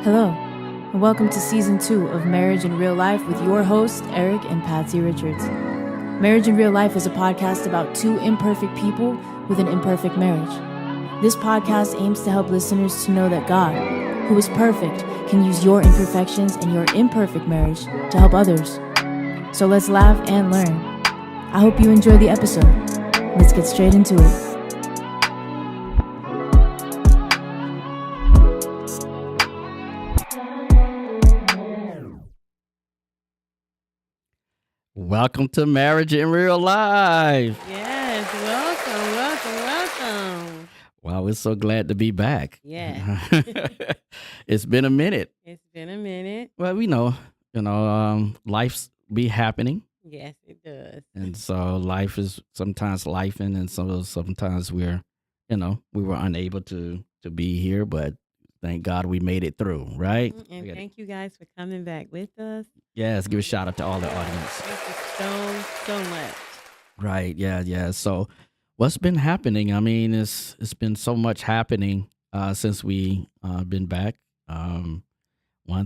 Hello, and welcome to Season 2 of Marriage in Real Life with your hosts, Eric and Patsy Richards. Marriage in Real Life is a podcast about two imperfect people with an imperfect marriage. This podcast aims to help listeners to know that God, who is perfect, can use your imperfections and your imperfect marriage to help others. So let's laugh and learn. I hope you enjoy the episode. Let's get straight into it. Welcome to Marriage in Real Life. Yes, welcome. Wow, we're so glad to be back. Yeah. It's been a minute. It's been a minute. Well, we know, life's be happening. Yes, it does. And so life is sometimes lifing, and sometimes we were unable to be here, but thank God we made it through, right? And thank you guys for coming back with us. Yes, give a shout out to all the audience. Thank you so much. Right, yeah. So what's been happening? I mean, it's been so much happening since we been back. One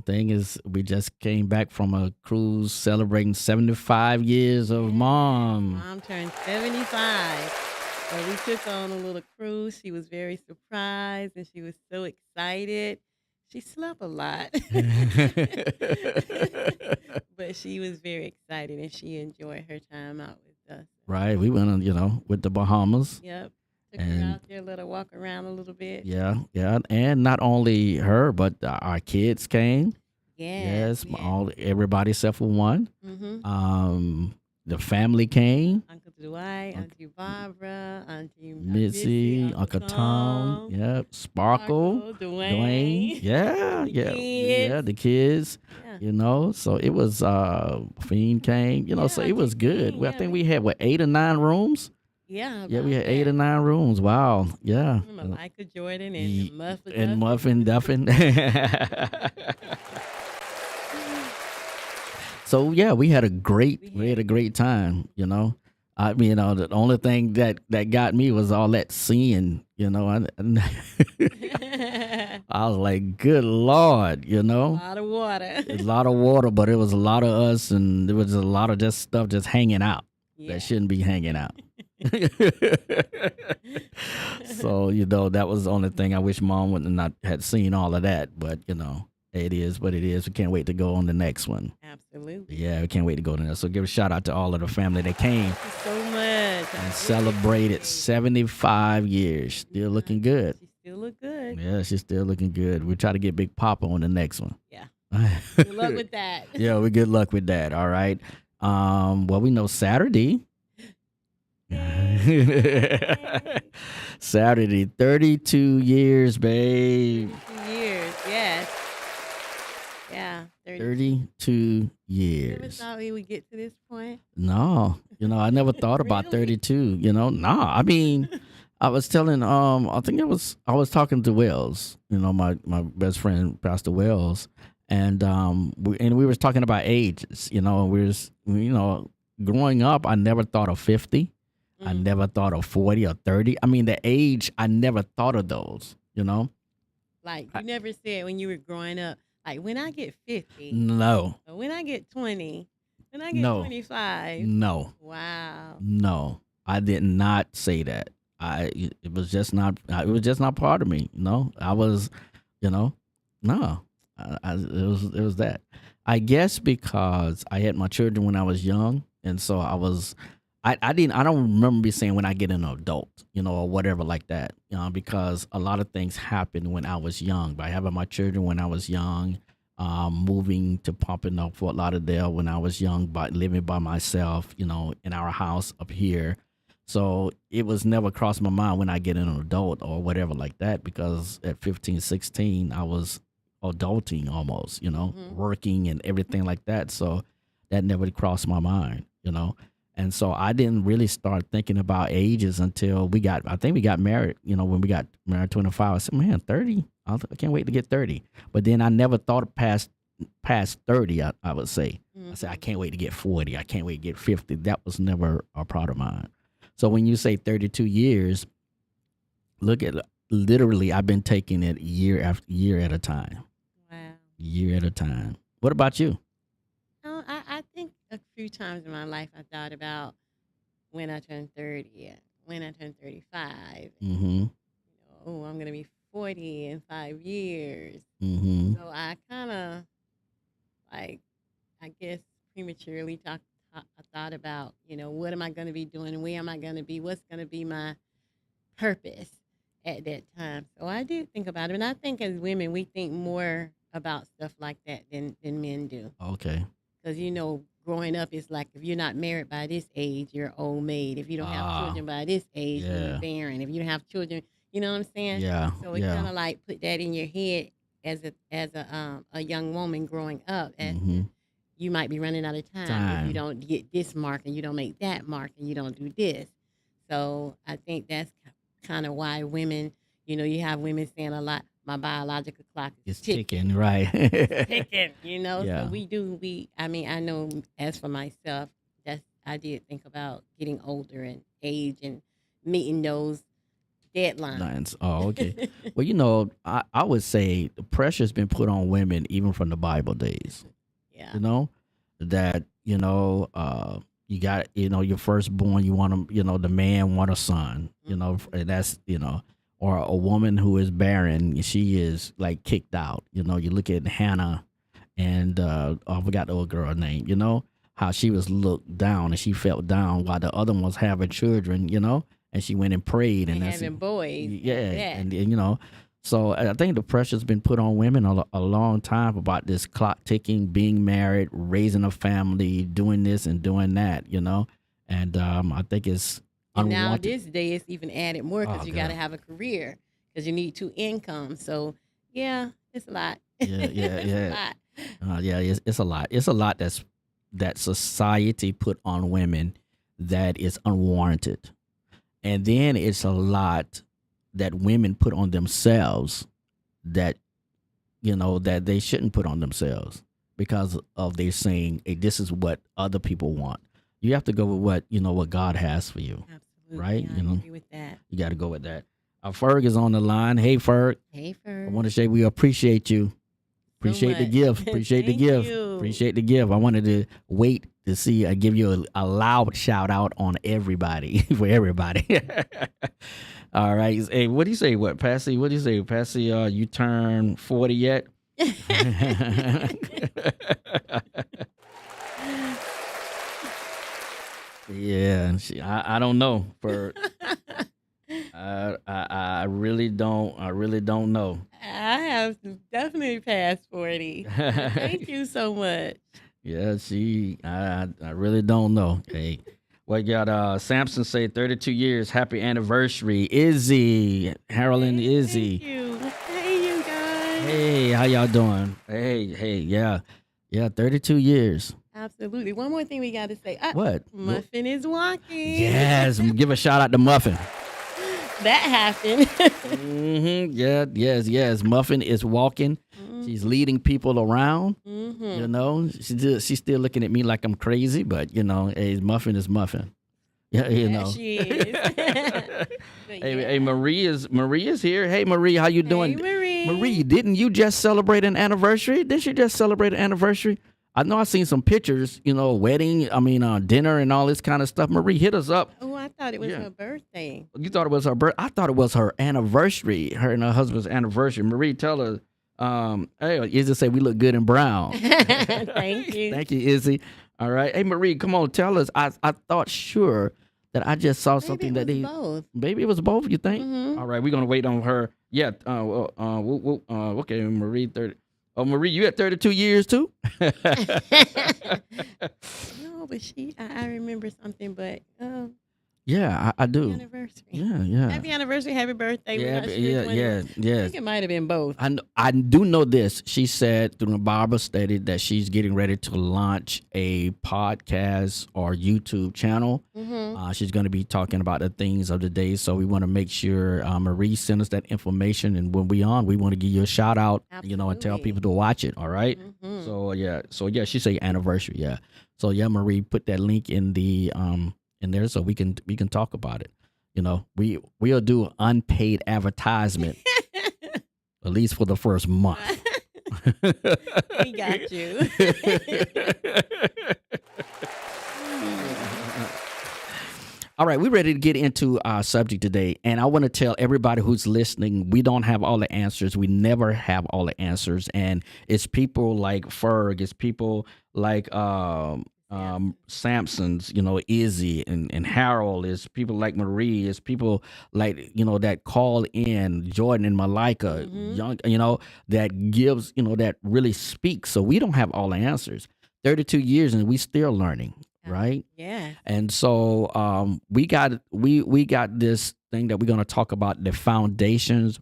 thing is we just came back from a cruise celebrating 75 years of Mom. Mom turned 75. So we took on a little cruise. She was very surprised and she was so excited. She slept a lot. But she was very excited and she enjoyed her time out with us. Right. We went on, with the Bahamas. Yep. Took her out there, let her walk around a little bit. Yeah. And not only her, but our kids came. Yes. Everybody except for one. Mm-hmm. The family came. Uncle Dwight, Auntie Barbara, Auntie Missy, Uncle Tom. Yep. Sparkle. Dwayne. Yeah. The kids. Yeah. So it was Fiend came, so it was good. Fiend, I think we had 8 or 9 rooms. Yeah. Yeah, we had 8 or 9 rooms. Wow. Yeah. Malika Jordan and Muffin. And Muffin Duffin. So yeah, we had a great time, I mean, the only thing that got me was all that seeing, I was like, good Lord, A lot of water. a lot of water, but it was a lot of us, and there was a lot of just stuff just hanging out that shouldn't be hanging out. So, that was the only thing. I wish Mom would not had seen all of that, but it is what it is. We can't wait to go on the next one. Absolutely. Yeah, we can't wait to go to that. So give a shout out to all of the family that came. Thank you so much. And celebrated 75 years. Still looking good. She still look good. Yeah, she's still looking good. We'll try to get Big Papa on the next one. Yeah. Good luck with that. Yeah, good luck with that. All right. Well, we know Saturday. Saturday, 32 years, babe. 2 years, yes. Yeah, 32 years. Never thought we would get to this point. No, I never thought about Really? 32. No, I mean, I was telling, I was talking to Wells, my best friend, Pastor Wells, and we were talking about ages, growing up, I never thought of 50. I never thought of 40 or 30. I mean, the age, I never thought of those, Like, you never said when you were growing up, like, when I get 50. No. Or when I get 20. When I get No. 25. No. Wow. No. I did not say that. It was just not part of me, I was, no. It was that. I guess because I had my children when I was young, and so I don't remember me saying when I get an adult, or whatever like that, because a lot of things happened when I was young. By having my children when I was young, moving to Pompano, Fort Lauderdale when I was young, by living by myself, in our house up here. So it was never crossed my mind when I get an adult or whatever like that, because at 15, 16, I was adulting almost, working and everything like that. So that never crossed my mind, And so I didn't really start thinking about ages until I think we got married, when we got married 25. I said, man, 30, I can't wait to get 30. But then I never thought past 30, I would say. I said, I can't wait to get 40. I can't wait to get 50. That was never a part of mine. So when you say 32 years, look at literally, I've been taking it year after year at a time. Wow. year at a time. What about you? I think a few times in my life I thought about when I turned 30 and when I turned 35. Mm-hmm. Oh, I'm going to be 40 in 5 years. Mm-hmm. So I kind of, like, I guess prematurely I thought about, what am I going to be doing? Where am I going to be? What's going to be my purpose at that time? So I did think about it. And I think as women, we think more about stuff like that than men do. Okay. Because, growing up, it's like if you're not married by this age, you're old maid. If you don't have children by this age, you're barren. If you don't have children, you know what I'm saying? Yeah. So it kind of like put that in your head as a young woman growing up. And you might be running out of time if you don't get this mark and you don't make that mark and you don't do this. So I think that's kind of why women, you have women saying a lot, my biological clock is ticking, right? ticking, Yeah. So I know as for myself, I did think about getting older and age and meeting those deadlines. Oh, okay. Well, I would say the pressure's been put on women even from the Bible days. Yeah. That, you got, your firstborn, you want the man want a son, and that's, or a woman who is barren, she is like kicked out. You look at Hannah and I forgot the old girl's name, how she was looked down and she felt down while the other one was having children, and she went and prayed and that's having boys. Yeah. And so I think the pressure's been put on women a long time about this clock ticking, being married, raising a family, doing this and doing that, and I think it's and unwanted. now this day it's even added more because you got to have a career because you need 2 incomes. So yeah, it's a lot. Yeah. It's a lot. It's a lot. It's a lot that society put on women that is unwarranted, and then it's a lot that women put on themselves that that they shouldn't put on themselves because of they saying, hey, this is what other people want. You have to go with what God has for you. Absolutely. Right? I agree with that. You got to go with that. Ferg is on the line. Hey, Ferg. Hey, Ferg. I want to say we appreciate you. Appreciate the gift. Appreciate the gift. You. Appreciate the gift. I wanted to wait to see. I give you a loud shout out on everybody for everybody. All right. Hey, what do you say? What, Patsy? What do you say, Patsy? You turned 40 yet? Yeah. I don't know. I really don't. I really don't know. I have definitely passed 40. Thank you so much. Yeah, I really don't know. Hey, well, you got Samson say 32 years, happy anniversary. Izzy, Harold and Izzy. Thank you. Hey, you guys. Hey, how y'all doing? Hey, yeah, 32 years. Absolutely. One more thing we got to say. What? Muffin is walking. Yes, give a shout out to Muffin. That happened. Yeah, yes. Muffin is walking. She's leading people around. She's still looking at me like I'm crazy, but hey, Muffin is Muffin. Yeah, she is. Hey, Marie is here. Hey, Marie, how you doing? Hey, Marie, didn't you just celebrate an anniversary? Didn't you just celebrate an anniversary? I know I seen some pictures, wedding, dinner and all this kind of stuff. Marie, hit us up. Oh, I thought it was her birthday. You thought it was her birthday? I thought it was her anniversary, her and her husband's anniversary. Marie, tell her, hey, Izzy say we look good in brown. Thank you. Thank you, Izzy. All right. Hey, Marie, come on, tell us. I thought sure that I just saw something that they both. Maybe it was both, you think? Mm-hmm. All right, we're going to wait on her. Yeah. Okay, Marie, 30. Oh, Marie, you at 32 years too? No, but I remember something, but yeah, I do. Happy anniversary. Yeah. Happy anniversary, happy birthday. Yeah, I think it might have been both. I do know this. She said through the Bible study that she's getting ready to launch a podcast or YouTube channel. Mm-hmm. She's going to be talking about the things of the day. So we want to make sure Marie send us that information. And when we want to give you a shout out, and tell people to watch it. All right. Mm-hmm. So yeah, she say anniversary. Yeah. So yeah, Marie, put that link in the in there so we can talk about it. We'll do unpaid advertisement at least for the first month. We got you. All right, we're ready to get into our subject today. And I want to tell everybody who's listening, we don't have all the answers. We never have all the answers. And it's people like Ferg, it's people like Samson's, Izzy and Harold, is people like Marie, is people like, that call in, Jordan and Malika, young, that gives, that really speaks. So we don't have all the answers. 32 years and we still learning. Right. Yeah. And so we got this thing that we're going to talk about, the foundations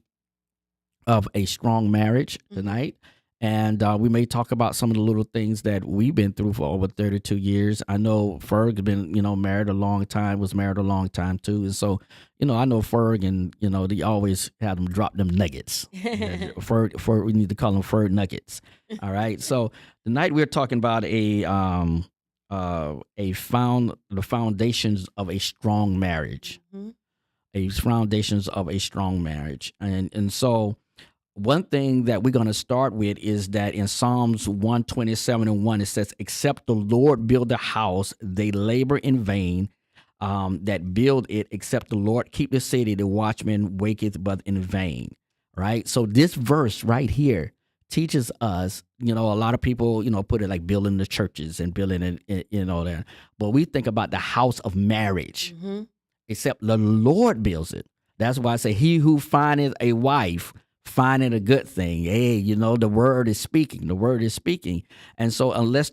of a strong marriage tonight. And we may talk about some of the little things that we've been through for over 32 years. I know Ferg has been, married a long time, was married a long time too. And so, I know Ferg and, they always have them drop them nuggets. Ferg, we need to call them Ferg nuggets. All right. So tonight we're talking about the foundations of a strong marriage, foundations of a strong marriage. And so one thing that we're going to start with is that in Psalms 127:1, it says, except the Lord build a house, they labor in vain that build it. Except the Lord keep the city, the watchman waketh but in vain. Right. So this verse right here teaches us, a lot of people, put it like building the churches and building it, that. But we think about the house of marriage, except the Lord builds it. That's why I say he who findeth a wife findeth a good thing. Hey, the word is speaking. The word is speaking. And so unless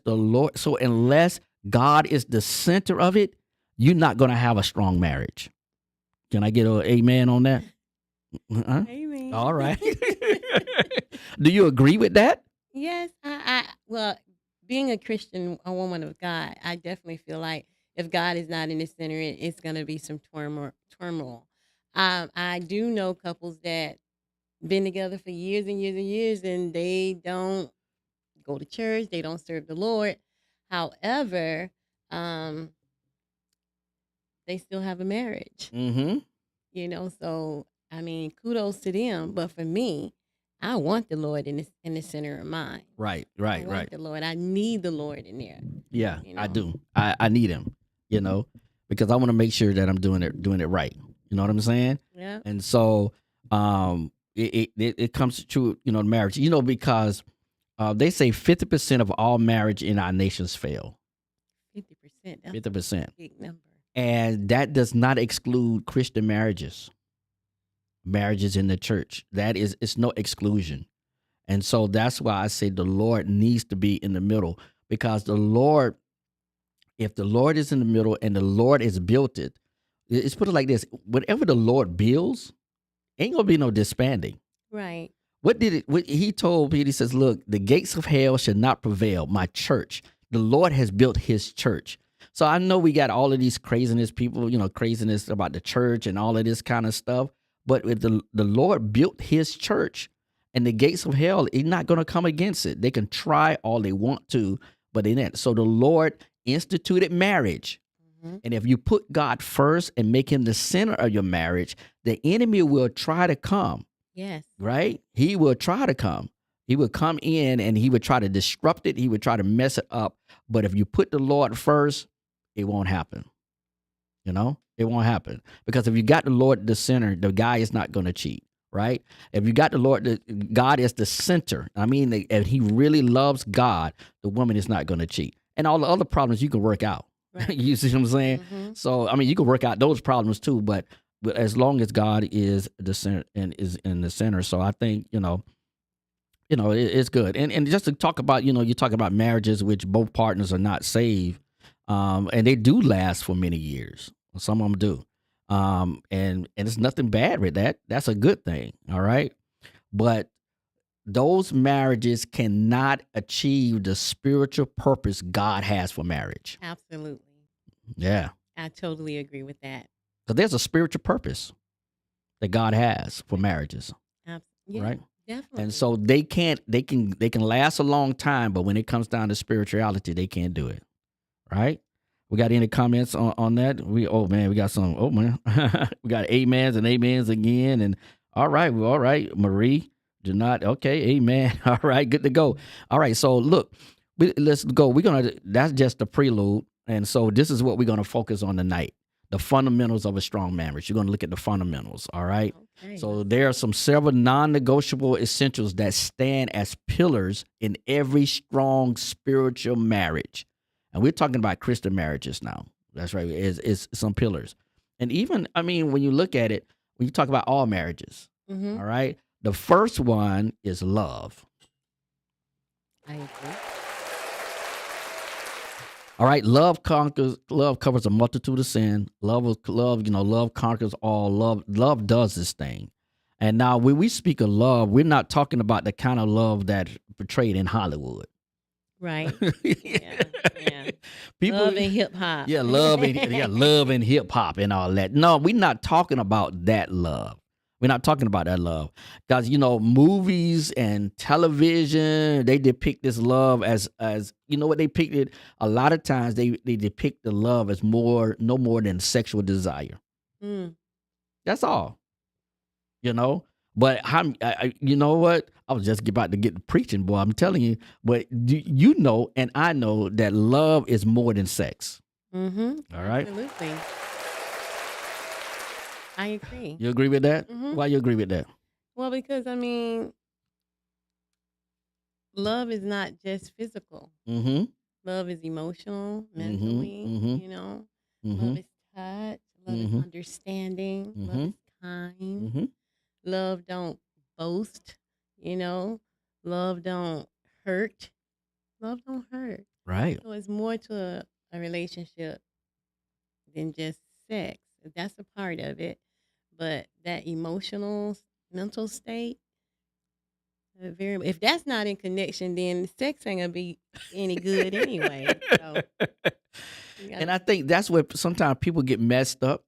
God is the center of it, you're not going to have a strong marriage. Can I get an amen on that? Amen. All right. Do you agree with that? Yes. Well, being a Christian, a woman of God, I definitely feel like if God is not in the center, it's going to be some turmoil. I do know couples that been together for years and years and years, and they don't go to church. They don't serve the Lord. However, they still have a marriage. So I mean, kudos to them. But for me, I want the Lord in the center of mine. Right. I want the Lord. I need the Lord in there. Yeah, I do. I need him, because I want to make sure that I'm doing it right. You know what I'm saying? Yeah. And so it comes to marriage, because they say 50% of all marriage in our nations fail. 50%. 50%. Big number. And that does not exclude Christian marriages in the church. It's no exclusion. And so that's why I say the Lord needs to be in the middle, because if the Lord is in the middle and the Lord has built it, it's put it like this: whatever the Lord builds, ain't gonna be no disbanding. Right. What he told Peter? He says, look, the gates of hell shall not prevail. My church, the Lord has built his church. So I know we got all of these craziness people, craziness about the church and all of this kind of stuff. But if the Lord built his church, and the gates of hell, he's not going to come against it. They can try all they want to, but they didn't. So the Lord instituted marriage. And if you put God first and make him the center of your marriage, the enemy will try to come. Yes. Right? He will try to come. He would come in and he would try to disrupt it. He would try to mess it up. But if you put the Lord first, it won't happen. It won't happen. Because if you got the Lord at the center, the guy is not going to cheat. Right? If you got the Lord, God is the center. I mean, if he really loves God, the woman is not going to cheat. And all the other problems you can work out. Right. You see what I'm saying? So, I mean, you can work out those problems too, but as long as God is the center and is in the center. So I think, it's good. And just to talk about, you talk about marriages which both partners are not saved, and they do last for many years. Some of them do. And it's nothing bad with that. That's a good thing. All right. But those marriages cannot achieve the spiritual purpose God has for marriage. Absolutely. Yeah. I totally agree with that. Because there's a spiritual purpose that God has for marriages. Yeah, right? Definitely. And so they can last a long time, but when it comes down to spirituality, they can't do it. Right? We got any comments on that? We got some. Oh man, we got amens and amens again. And all right, Marie, Do not. Okay. Amen. All right. Good to go. All right. So look, let's go. That's just the prelude. And so this is what we're going to focus on tonight. The fundamentals of a strong marriage. You're going to look at the fundamentals. All right. Okay. So there are several non-negotiable essentials that stand as pillars in every strong spiritual marriage. And we're talking about Christian marriages now. That's right. It's some pillars. And even, I mean, when you look at it, when you talk about all marriages, Mm-hmm. all right, the first one is love. I agree. All right, love covers a multitude of sin. Love, love conquers all. Love does this thing. And now when we speak of love, we're not talking about the kind of love that's portrayed in Hollywood. Right. Yeah. People, love and hip hop. Yeah, love and hip hop and all that. No, we're not talking about that love. We're not talking about that love. Because, movies and television, they depict this love as what they picted. A lot of times they depict the love as no more than sexual desire. Mm. That's all. But you know what? I was just about to get to preaching, boy. I'm telling you. But and I know that love is more than sex. Mm-hmm. All right? Absolutely. I agree. You agree with that? Mm-hmm. Why you agree with that? Well, because, love is not just physical. Mm-hmm. Love is emotional, mentally, Love is touch. Love is understanding. Love is kind. Love don't boast, Love don't hurt. Love don't hurt. Right. So it's more to a relationship than just sex. That's a part of it. But that emotional, mental state, if that's not in connection, then sex ain't gonna be any good anyway. So, and I think that's where sometimes people get messed up,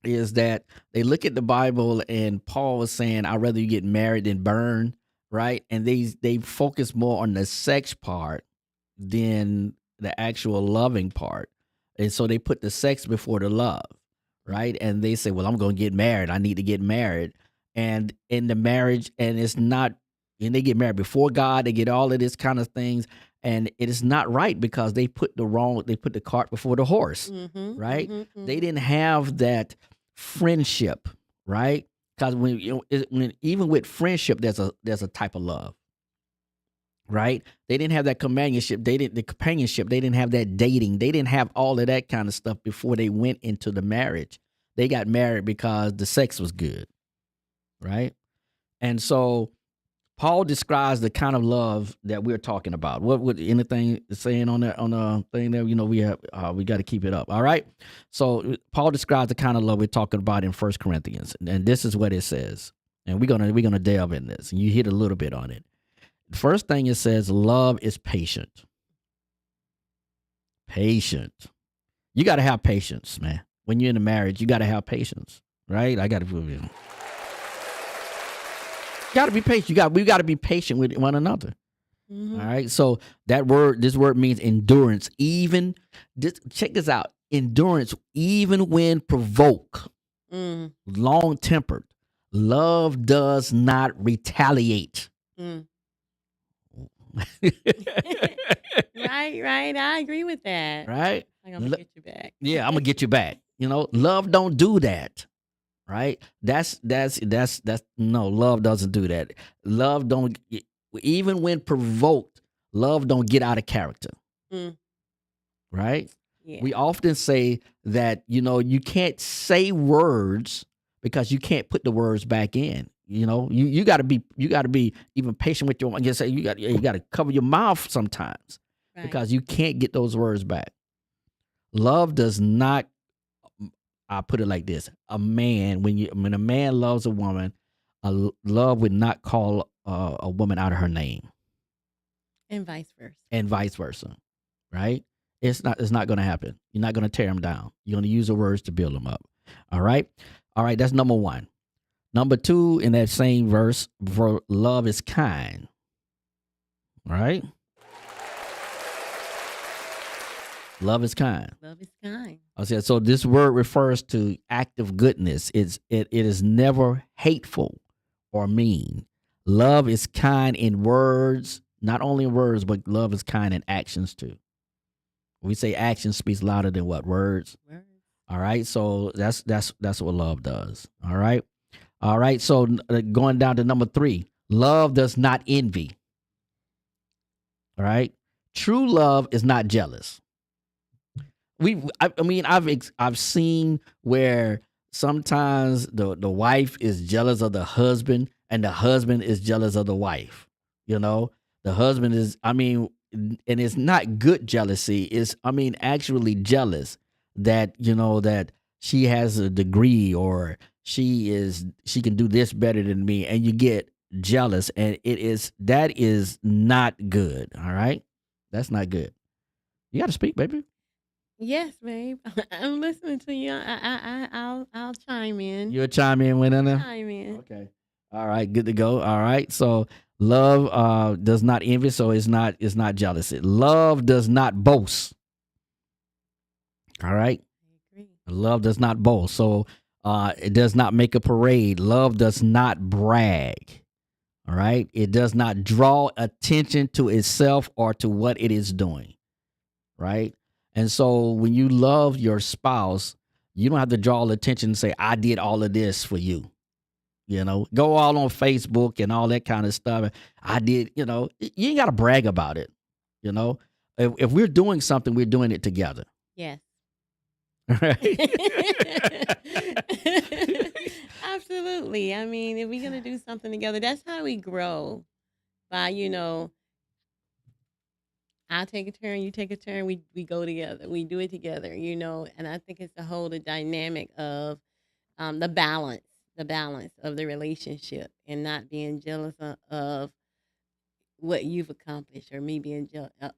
is that they look at the Bible and Paul was saying, I'd rather you get married than burn, right? And they focus more on the sex part than the actual loving part. And so they put the sex before the love, right? And they say, well, I'm going to get married. I need to get married. And in the marriage, and it's not, and they get married before God, they get all of this kind of things. And it is not right because they put the cart before the horse, right? They didn't have that friendship, right? Because even with friendship, there's a type of love, right? They didn't have that companionship. They didn't have that dating. They didn't have all of that kind of stuff before they went into the marriage. They got married because the sex was good, right? And so Paul describes the kind of love that we're talking about. What would anything saying on the thing there? We got to keep it up. All right. So Paul describes the kind of love we're talking about in 1 Corinthians, and this is what it says. And we're gonna delve in this, and you hit a little bit on it. The first thing it says, love is patient. Patient. You got to have patience, man. When you're in a marriage, you got to have patience, right? I got to prove it. Got to be patient. We got to be patient with one another. All right. So this word means endurance. Check this out. Endurance, even when provoked, long tempered. Love does not retaliate. Right. I agree with that. Right. I'm gonna get you back. Yeah, I'm gonna get you back. Love don't do that. Right? That's no, love doesn't do that. Love don't, even when provoked, love don't get out of character. Right? Yeah. We often say that, you can't say words because you can't put the words back in. You gotta be even patient with your, you say you gotta cover your mouth sometimes, right? Because you can't get those words back. Love does not, I'll put it like this: a man, when a man loves a woman, love would not call a woman out of her name, and vice versa. Right? It's not going to happen. You're not going to tear them down. You're going to use the words to build them up. All right. That's number one. Number two, in that same verse, love is kind. All right. Love is kind. Love is kind. I said, so this word refers to active goodness. It is never hateful or mean. Love is kind in words, not only in words, but love is kind in actions too. We say action speaks louder than what words. All right, so that's what love does. All right, all right. So going down to number 3, love does not envy. All right, true love is not jealous. I've seen where sometimes the wife is jealous of the husband and the husband is jealous of the wife. You know, the husband is, and it's not good jealousy. It's, actually jealous that, that she has a degree or she can do this better than me. And you get jealous, and that is not good. All right. That's not good. You got to speak, baby. Yes, babe. I'm listening to you. I'll chime in. You'll chime in when in there? Chime in. Okay. All right, good to go. All right. So love does not envy, so it's not jealousy. Love does not boast. All right. I agree. Love does not boast. So it does not make a parade. Love does not brag. All right. It does not draw attention to itself or to what it is doing. Right. And so when you love your spouse, you don't have to draw attention and say, I did all of this for you. You know, go all on Facebook and all that kind of stuff. I did, you ain't got to brag about it. You know, if we're doing something, we're doing it together. Yes. Right? Absolutely. I mean, if we're going to do something together, that's how we grow by, I'll take a turn, you take a turn, we go together, we do it together, and I think it's the dynamic of the balance of the relationship and not being jealous of what you've accomplished or me being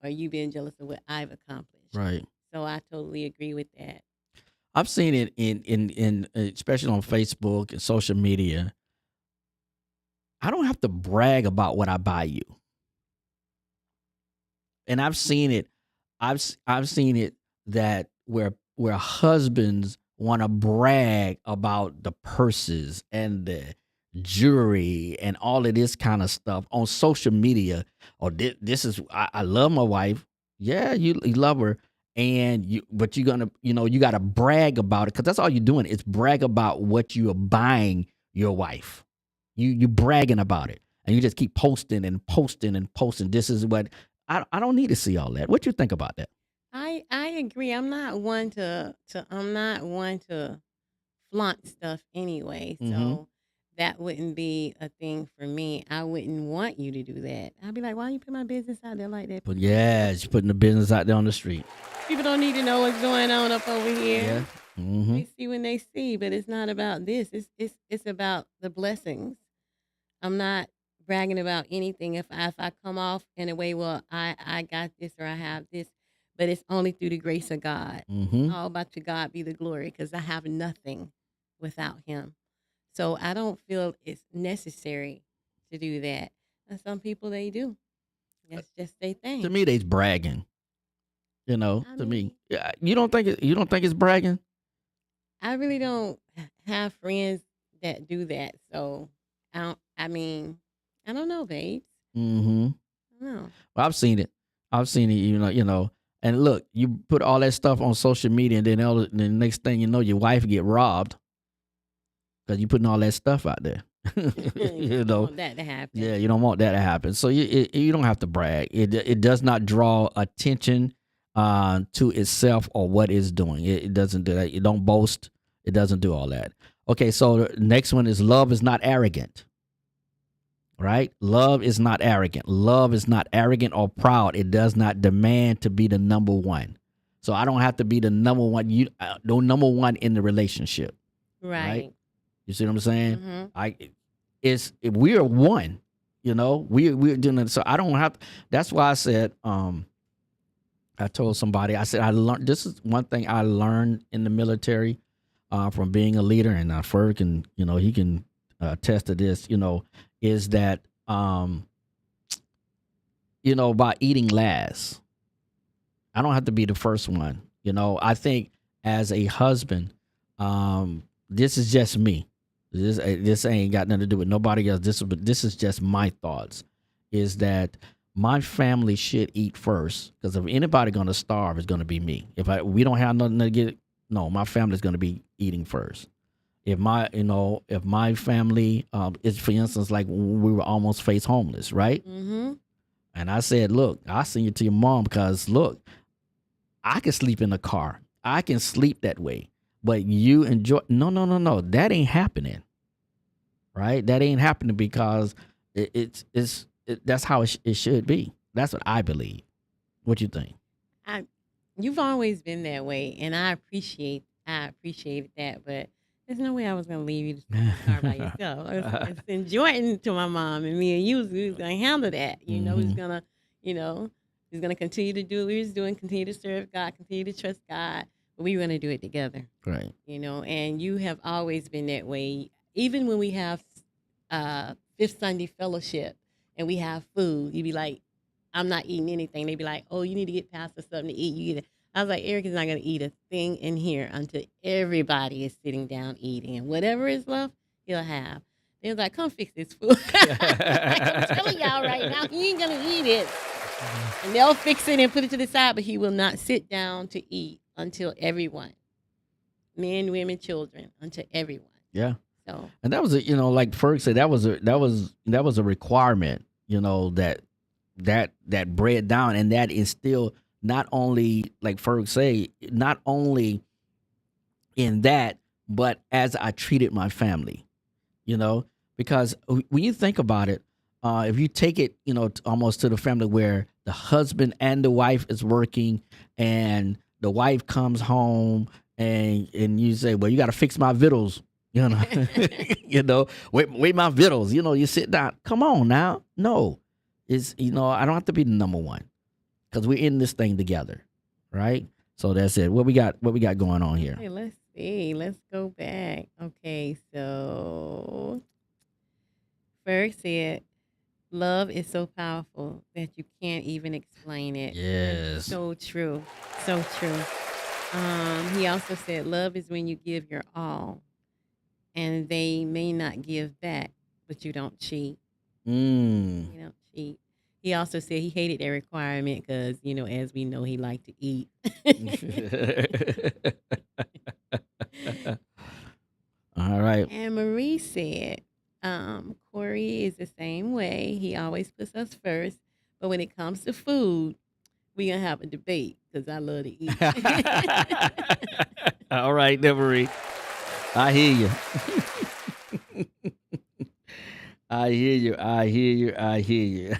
or you being jealous of what I've accomplished. Right. So I totally agree with that. I've seen it in especially on Facebook and social media. I don't have to brag about what I buy you. And I've seen it. I've seen it that where husbands want to brag about the purses and the jewelry and all of this kind of stuff on social media. Or this is I love my wife. Yeah, you love her, but you're gonna you got to brag about it because that's all you're doing is brag about what you are buying your wife. You bragging about it, and you just keep posting and posting and posting. This is what. I don't need to see all that. What you think about that? I agree. I'm not one to flaunt stuff anyway. So that wouldn't be a thing for me. I wouldn't want you to do that. I'd be like, why don't you put my business out there like that? But yeah, you're putting the business out there on the street. People don't need to know what's going on up over here. Yeah. They see when they see, but it's not about this. It's about the blessings. I'm not bragging about anything if I come off in a way, well, I got this or I have this, but it's only through the grace of God. All about to God be the glory, because I have nothing without him. So I don't feel it's necessary to do that. And some people, they do. That's just their thing. To me, they's bragging. Me, you don't think it's bragging? I really don't have friends that do that. So I don't know, babes. I don't know. Well, I've seen it. And look, you put all that stuff on social media, and then the next thing you know, your wife get robbed because you putting all that stuff out there. You don't want that to happen. Yeah, you don't want that to happen. So you don't have to brag. It does not draw attention to itself or what it's doing. It doesn't do that. You don't boast. It doesn't do all that. Okay, so the next one is love is not arrogant. Right? Love is not arrogant. Love is not arrogant or proud. It does not demand to be the number one. So I don't have to be the number one. No number one in the relationship. Right. You see what I'm saying? We are one. We're doing it. So I don't have. That's why I said. I told somebody. I said I learned. This is one thing I learned in the military, from being a leader, and Ferg can he can attest to this. Is that by eating last. I don't have to be the first one. I think as a husband, this is just me. This ain't got nothing to do with nobody else. This is just my thoughts. Is that my family should eat first, because if anybody gonna starve, it's gonna be me. We don't have nothing to get, no, my family's gonna be eating first. If my family is, for instance, like when we were almost face homeless, right? Mm-hmm. And I said, look, I'll send you to your mom, because look, I can sleep in the car. I can sleep that way. But you enjoy, no. That ain't happening. Right? That ain't happening, because that's how it should be. That's what I believe. What you think? You've always been that way, and I appreciate that, but there's no way I was gonna leave you to sleep in the car by yourself. I was send Jordan to my mom, and me and you we was gonna handle that. He's gonna continue to do what he was doing, continue to serve God, continue to trust God, but we were gonna do it together. Right. And you have always been that way. Even when we have Fifth Sunday fellowship and we have food, you'd be like, I'm not eating anything. They'd be like, oh, you need to get Pastor something to eat. You get it. I was like, Eric is not going to eat a thing in here until everybody is sitting down eating. And whatever is left, he'll have. They was like, come fix this food. I'm telling y'all right now, he ain't going to eat it. And they'll fix it and put it to the side, but he will not sit down to eat until everyone, men, women, children, until everyone. Yeah. So. And that was like Ferg said, that was a requirement, that bred down, and that is still not only, like Ferg say, not only in that, but as I treated my family, because when you think about it, if you take it, almost to the family where the husband and the wife is working, and the wife comes home, and you say, well, you got to fix my vittles, wait my vittles, you sit down. Come on now. No, it's, I don't have to be the number one, because we're in this thing together, right? So that's it. What we got going on here? Hey, let's see. Let's go back. Okay, so Ferg said, love is so powerful that you can't even explain it. Yes. So true. So true. He also said, love is when you give your all, and they may not give back, but you don't cheat. You don't cheat. He also said he hated that requirement because, as we know, he liked to eat. All right. And Marie said, Corey is the same way. He always puts us first. But when it comes to food, we're going to have a debate because I love to eat. All right, Marie. I hear you. I hear you. I hear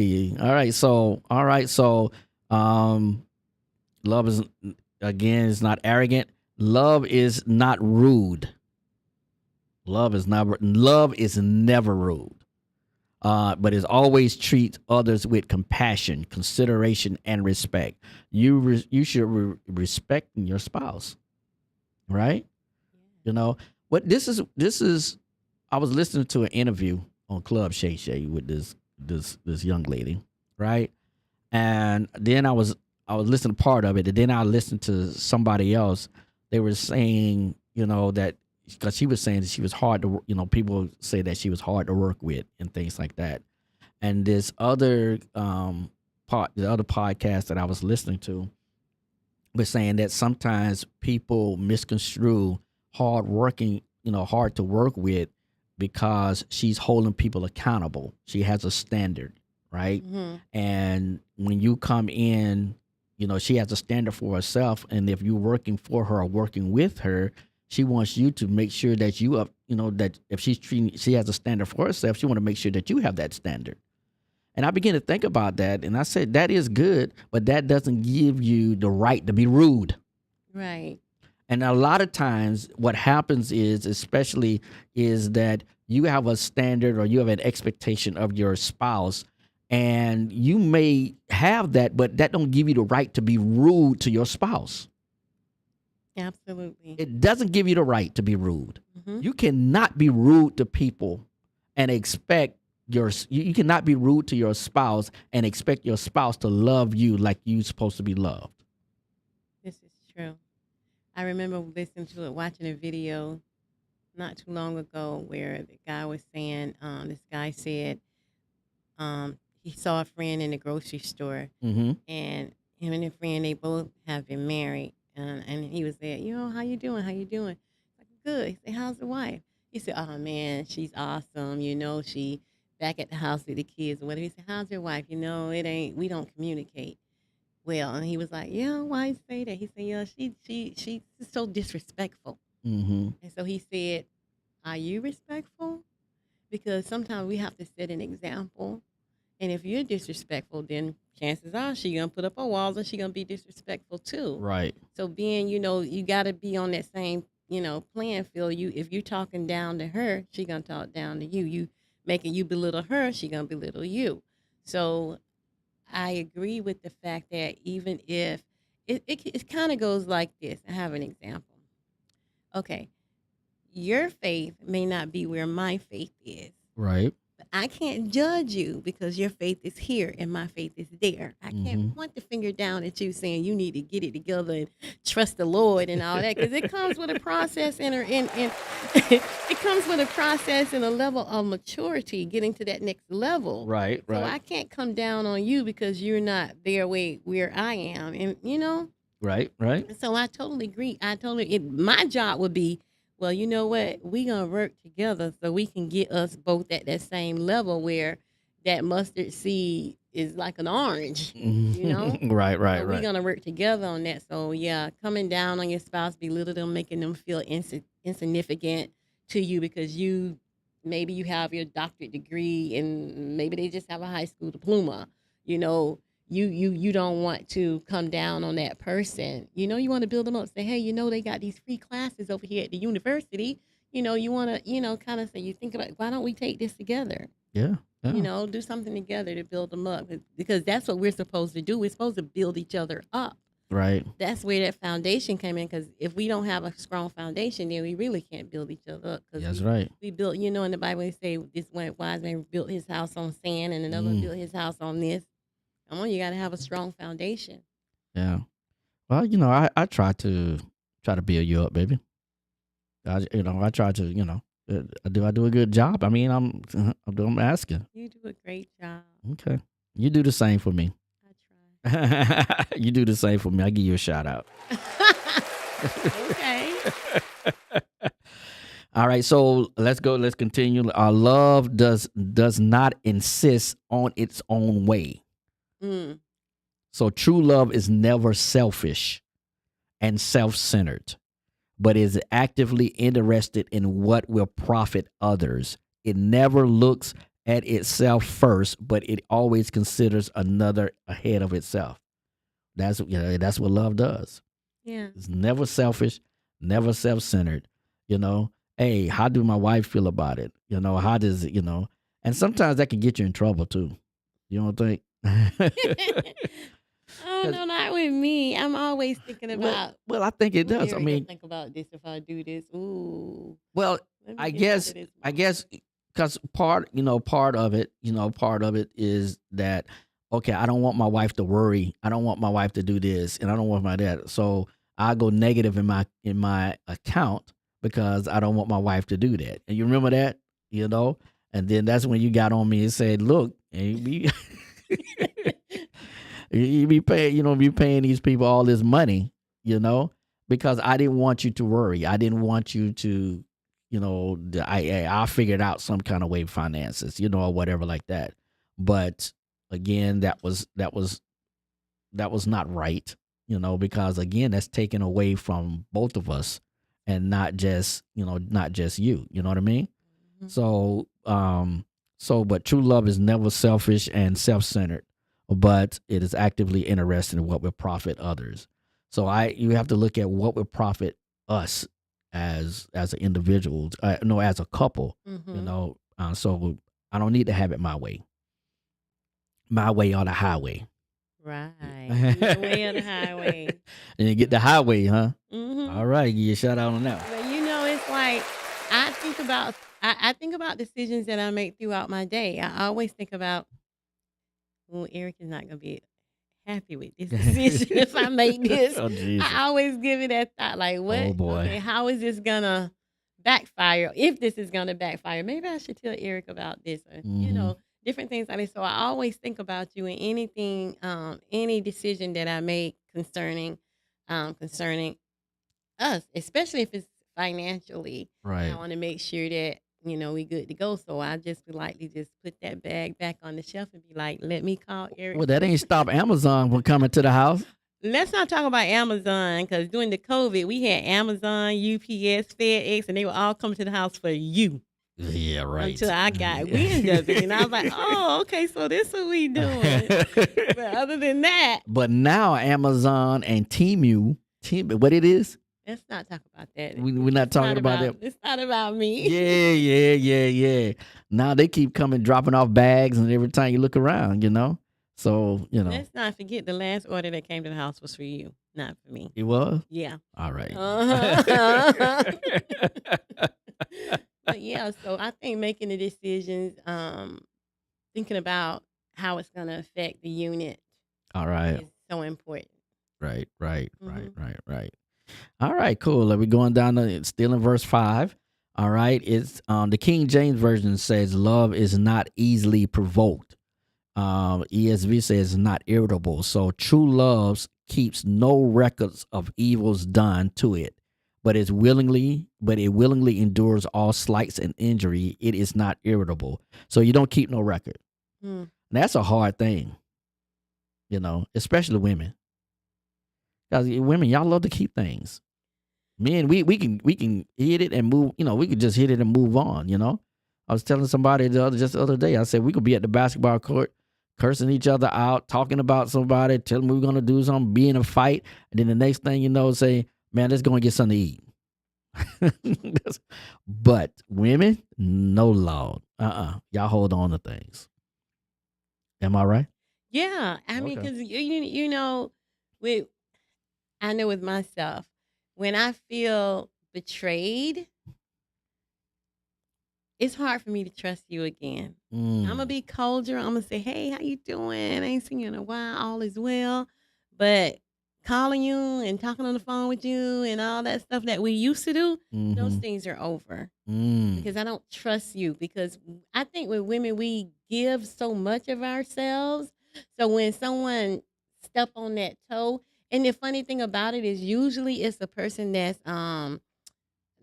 you. All right. So, love is, again, is not arrogant. Love is not rude. Love is never rude. But it always treats others with compassion, consideration, and respect. You should respect your spouse, right? What this is. I was listening to an interview on Club Shay Shay with this young lady, right? And then I was listening to part of it, and then I listened to somebody else. They were saying, that, because she was saying that she was hard to, people say that she was hard to work with and things like that. And this other the other podcast that I was listening to was saying that sometimes people misconstrue hard to work with, because she's holding people accountable. She has a standard, right? Mm-hmm. And when you come in, she has a standard for herself. And if you're working for her or working with her, she wants you to make sure that that if she has a standard for herself, she want to make sure that you have that standard. And I began to think about that, and I said, that is good, but that doesn't give you the right to be rude. Right. And a lot of times what happens is that you have a standard, or you have an expectation of your spouse, and you may have that, but that don't give you the right to be rude to your spouse. Absolutely. It doesn't give you the right to be rude. Mm-hmm. You cannot be rude to people and expect you cannot be rude to your spouse and expect your spouse to love you like you're supposed to be loved. This is true. I remember listening to it, watching a video not too long ago where the guy was saying, this guy said, he saw a friend in the grocery store, Mm-hmm. and him and a friend, they both have been married, and he was there, how you doing? How you doing? Like, good. He said, how's the wife? He said, oh man, she's awesome. She back at the house with the kids or whatever. He said, how's your wife? We don't communicate well. And he was like, yeah, why you say that? He said, yeah, she's so disrespectful. Mm-hmm. And so he said, are you respectful? Because sometimes we have to set an example. And if you're disrespectful, then chances are she gonna put up her walls and she gonna be disrespectful too. Right. So you gotta be on that same, playing field. If you're talking down to her, she gonna talk down to you. You making you belittle her, she gonna belittle you. So I agree with the fact that even if it kind of goes like this. I have an example. Okay, your faith may not be where my faith is. Right. But I can't judge you because your faith is here and my faith is there. I Mm-hmm. can't point the finger down at you saying you need to get it together and trust the Lord and all that, because it comes with a process and it comes with a process and a level of maturity getting to that next level. Right. So I Right. can't come down on you because you're not there where I am, and. Right. Right. So I totally agree. My job would be, well, you know what? We gonna work together so we can get us both at that same level where that mustard seed is like an orange, you know? Right. Right. So we're Right. gonna work together on that. So yeah, coming down on your spouse, belittle them, making them feel insignificant to you because maybe you have your doctorate degree and maybe they just have a high school diploma, you know. You don't want to come down on that person. You want to build them up. Say, hey, they got these free classes over here at the university. You want to, kind of say, you think about, why don't we take this together? Yeah. Yeah. Do something together to build them up because that's what we're supposed to do. We're supposed to build each other up. Right. That's where that foundation came in, because if we don't have a strong foundation, then we really can't build each other up. That's right. We built, in the Bible, they say this one wise man built his house on sand and another one built his house on this. Come on, you got to have a strong foundation. Yeah. Well, I try to build you up, baby. I try to, I do a good job. I mean, I'm asking. You do a great job. Okay. You do the same for me. I try. You do the same for me. I give you a shout out. Okay. All right, so let's go. Let's continue. Our love does not insist on its own way. Mm. So true love is never selfish and self-centered, but is actively interested in what will profit others. It never looks at itself first, but it always considers another ahead of itself. That's what love does. Yeah. It's never selfish, never self-centered. Hey, how do my wife feel about it? How does it, and sometimes that can get you in trouble too. You don't think? Oh no, not with me. I'm always thinking about. Well, I think it does. I Eric, mean, think about this. If I do this, ooh. well, Let me I get guess, out of this I mode. guess, because part of it is that, okay, I don't want my wife to worry. I don't want my wife to do this, and I don't want my dad. So I go negative in my account because I don't want my wife to do that. And you remember that, and then that's when you got on me and said, "Look, and you be paying these people all this money, because I didn't want you to worry. I didn't want you to, I figured out some kind of way of finances, or whatever like that. But again, that was not right, because again, that's taken away from both of us and not just you. You know what I mean? Mhm. But true love is never selfish and self-centered, but it is actively interested in what will profit others. So you have to look at what will profit us as an individual, no, as a couple, Mhm. So I don't need to have it my way or the highway. Right. Your way or the highway. And you get the highway, huh? Mhm. All right, give you a shout out on that one. But it's like I think about decisions that I make throughout my day. I always think about, well, Eric is not gonna be happy with this decision if I make this. Oh, Jesus. I always give it that thought, like, what? Oh, boy. Okay, how is this gonna backfire? If this is gonna backfire, maybe I should tell Eric about this, or different things like this. So I always think about you in anything, any decision that I make concerning us, especially if it's financially. Right. I want to make sure that we good to go. So I just would likely just put that bag back on the shelf and be like, let me call Eric. Well, that ain't stop Amazon from coming to the house. Let's not talk about Amazon, because during the COVID, we had Amazon, UPS, FedEx, and they were all coming to the house for you. Yeah, right. Until I got wind of it. And I was like, oh, okay, so this is what we doing. But other than that. But now Amazon and Temu, what it is? Let's not talk about that. We're not talking about that. It's not about me. Yeah. Now they keep coming, dropping off bags, and every time you look around, So, Let's not forget the last order that came to the house was for you, not for me. It was? Yeah. All right. But yeah, so I think making the decisions, thinking about how it's going to affect the unit. All right. Is so important. Right. All right, cool. We're going down to still in verse 5. All right. It's the King James Version says love is not easily provoked. ESV says not irritable. So true love keeps no records of evils done to it, but it willingly endures all slights and injury. It is not irritable. So you don't keep no record. That's a hard thing, especially women. Because women, y'all love to keep things. Men, we can hit it and move. We could just hit it and move on. I was telling somebody just the other day. I said we could be at the basketball court, cursing each other out, talking about somebody, telling them we're gonna do something, be in a fight, and then the next thing you know, say, "Man, let's go and get something to eat." But women, no law. Y'all hold on to things. Am I right? Yeah, I mean, because I know with myself, when I feel betrayed, it's hard for me to trust you again. I'm gonna be colder. I'm gonna say, "Hey, how you doing? I ain't seen you in a while. All is well." But calling you and talking on the phone with you and all that stuff that we used to do, those things are over. Because I don't trust you. Because I think with women, we give so much of ourselves. So when someone step on that toe, and the funny thing about it is usually it's a person that's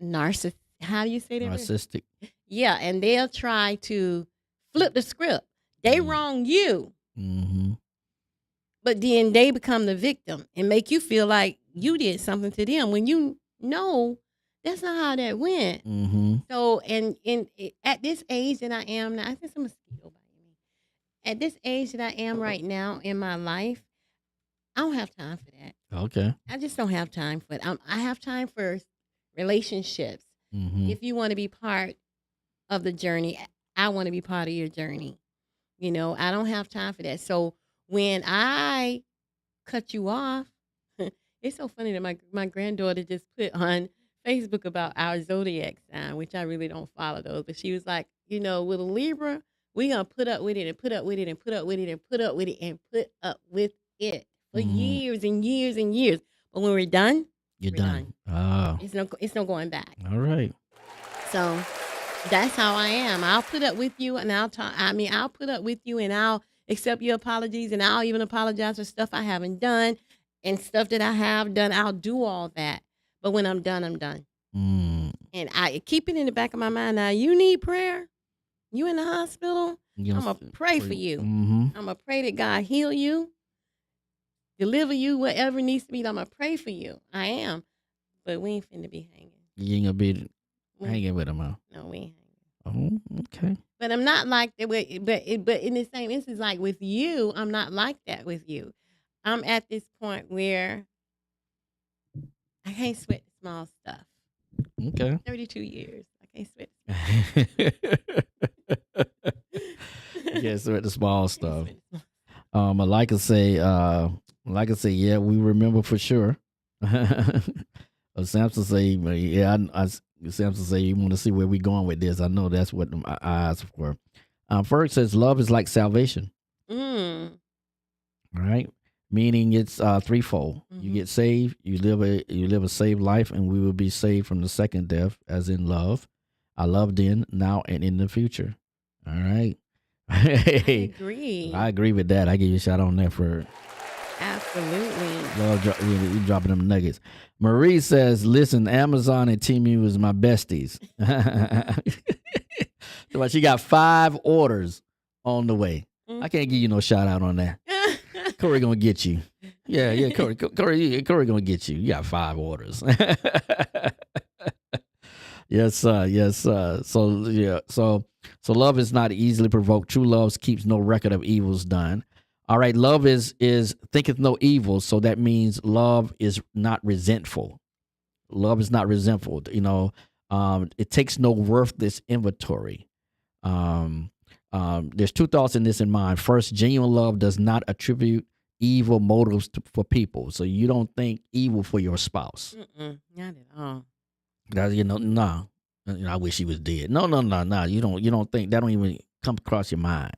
narcissistic. How do you say that? Narcissistic. Yeah, and they'll try to flip the script. They wrong you. But then they become the victim and make you feel like you did something to them when you know that's not how that went. So, and at this age that I am now, I think some mosquito biting me. At this age that I am right now in my life, I don't have time for that. Okay. I just don't have time for it. I have time for relationships. If you want to be part of the journey, I want to be part of your journey. I don't have time for that. So when I cut you off, it's so funny that my granddaughter just put on Facebook about our zodiac sign, which I really don't follow those. But she was like, with a Libra, we're going to put up with it and put up with it and put up with it and put up with it and put up with it for years and years and years. But when we're done, you're done. Oh. It's no going back. All right. So that's how I am. I'll put up with you and I'll put up with you and I'll accept your apologies and I'll even apologize for stuff I haven't done and stuff that I have done. I'll do all that. But when I'm done, I'm done. And I keep it in the back of my mind. Now, you need prayer. You in the hospital. I'm going to pray for you. I'm going to pray that God heal you, deliver you, whatever needs to be. I'm going to pray for you. I am. But we ain't finna be hanging. You ain't going to be hanging with him, huh? No, we ain't hanging. Oh, okay. But I'm not like that. But in the same instance, like with you, I'm not like that with you. I'm at this point where I can't sweat the small stuff. Okay. 32 years. I can't sweat. Yeah, sweat the small stuff. Like I say, yeah, we remember for sure. Samson say, yeah, Samson say, you want to see where we going with this. I know that's what my eyes for. First says, love is like salvation. All right. meaning it's threefold. You get saved, you live a saved life, and we will be saved from the second death, as in love. I love then, now, and in the future. All right. I agree. I agree with that. I give you a shout on that for absolutely. Love you dropping them nuggets. Marie says, "Listen, Amazon and Temu is my besties." So she got 5 orders on the way. I can't give you no shout out on that. Corey gonna get you. Yeah, Corey gonna get you. You got 5 orders. Yes, sir. So love is not easily provoked. True love keeps no record of evils done. All right, love is thinketh no evil. So that means love is not resentful. Love is not resentful. It takes no worthless inventory. There's 2 thoughts in this in mind. First, genuine love does not attribute evil motives for people. So you don't think evil for your spouse. Not at all. No. I wish he was dead. No. You don't think that. Don't even come across your mind.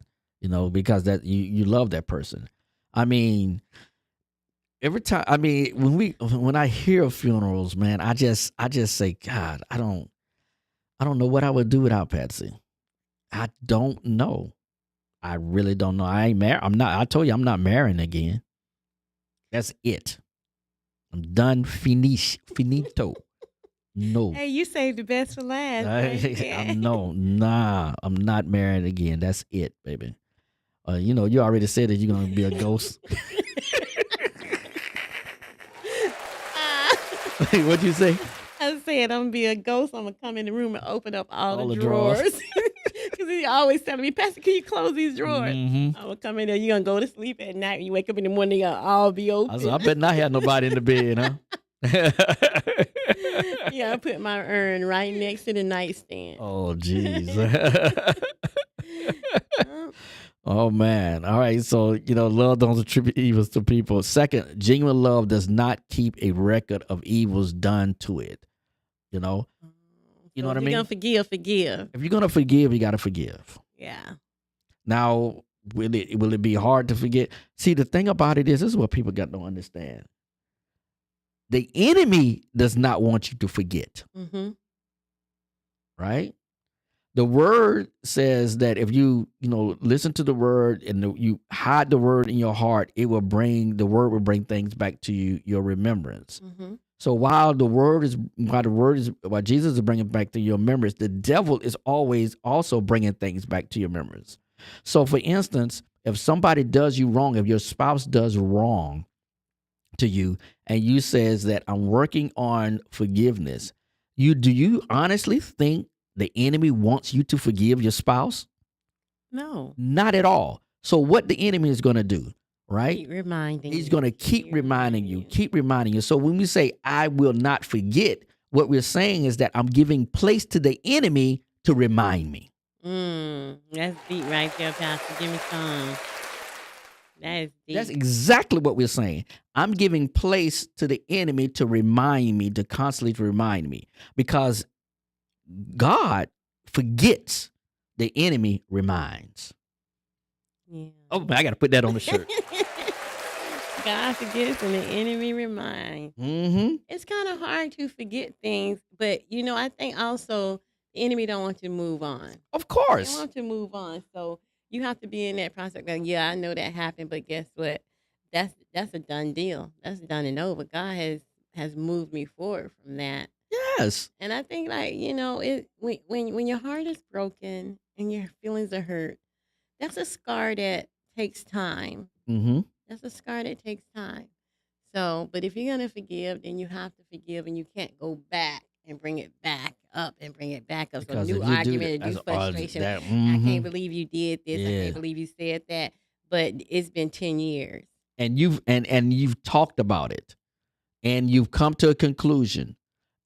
Because that you love that person. I mean, every time. I mean, when I hear of funerals, man, I just say, God, I don't know what I would do without Patsy. I don't know. I really don't know. I ain't married. I told you I'm not marrying again. That's it. I'm done. Finito. No. Hey, you saved the best for last. I'm not married again. That's it, baby. You already said that you're gonna be a ghost. What'd you say? I said I'm gonna be a ghost. I'm gonna come in the room and open up all the drawers. Because he always telling me, Pastor, can you close these drawers? I'm gonna come in there. You're gonna go to sleep at night. When you wake up in the morning, they're gonna all be open. I bet not have nobody in the bed, huh? Yeah, I put my urn right next to the nightstand. Oh, jeez. Oh, man. All right. So, love don't attribute evils to people. Second, genuine love does not keep a record of evils done to it. You know what I mean? If you're going to forgive. If you're going to forgive, you got to forgive. Yeah. Now, will it be hard to forget? See, the thing about it is, this is what people got to understand. The enemy does not want you to forget. Right? The word says that if you listen to the word and you hide the word in your heart, the word will bring things back to you, your remembrance. So while Jesus is bringing back to your remembrance, the devil is always also bringing things back to your remembrance. So for instance, if somebody does you wrong, if your spouse does wrong to you and you says that I'm working on forgiveness, do you honestly think the enemy wants you to forgive your spouse? No. Not at all. So what the enemy is going to do, right? Keep reminding He's going to keep reminding you. So when we say, I will not forget, what we're saying is that I'm giving place to the enemy to remind me. That's deep right there, Pastor. Give me some. That is deep. That's exactly what we're saying. I'm giving place to the enemy to remind me, to constantly remind me. Because God forgets, the enemy reminds. Yeah. Oh, man, I got to put that on the shirt. God forgets and the enemy reminds. It's kind of hard to forget things, but I think also the enemy don't want you to move on. Of course. They want you to move on. So you have to be in that process. Like, yeah, I know that happened, but guess what? That's a done deal. That's done and over. God has moved me forward from that. Yes. And I think when your heart is broken and your feelings are hurt, that's a scar that takes time. That's a scar that takes time. So, but if you're going to forgive, then you have to forgive, and you can't go back and bring it back up and bring it back up. Because so new argument, a new frustration. I can't believe you did this. Yeah. I can't believe you said that. But it's been 10 years. And you've talked about it, and you've come to a conclusion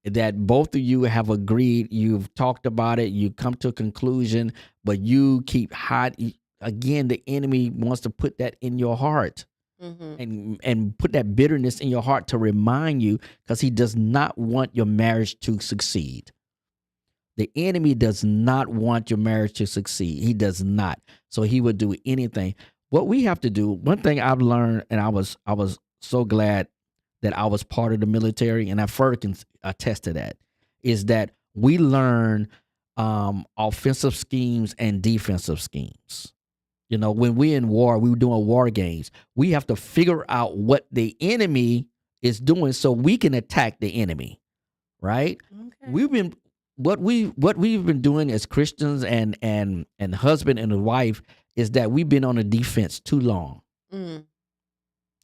that both of you have agreed. You've talked about it. You come to a conclusion, but you keep hiding. Again, the enemy wants to put that in your heart. And put that bitterness in your heart to remind you, because he does not want your marriage to succeed. The enemy does not want your marriage to succeed. He does not. So he would do anything. what we have to do, one thing I've learned, and I was so glad that I was part of the military, and I further can attest to that, is that we learn offensive schemes and defensive schemes. You know, when we're in war, we were doing war games. We have to figure out what the enemy is doing so we can attack the enemy, right? Okay. We've been what we've been doing as Christians and husband and a wife is that we've been on a defense too long. Mm.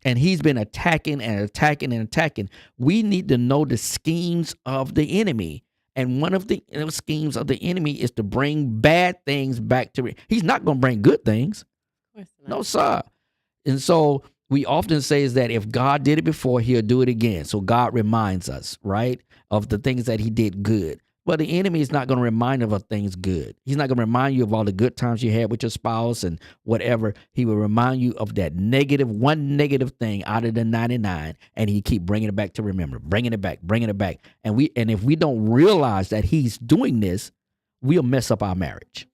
And he's been attacking and attacking and attacking. We need to know the schemes of the enemy. And one of the schemes of the enemy is to bring bad things back to it. He's not going to bring good things. Of course not. No, sir. And so we often say is that if God did it before, he'll do it again. So God reminds us, right, of the things that he did good. But the enemy is not going to remind you of things good. He's not going to remind you of all the good times you had with your spouse and whatever. He will remind you of that one negative thing out of the 99, and he keep bringing it back to remember, bringing it back. And if we don't realize that he's doing this, we'll mess up our marriage.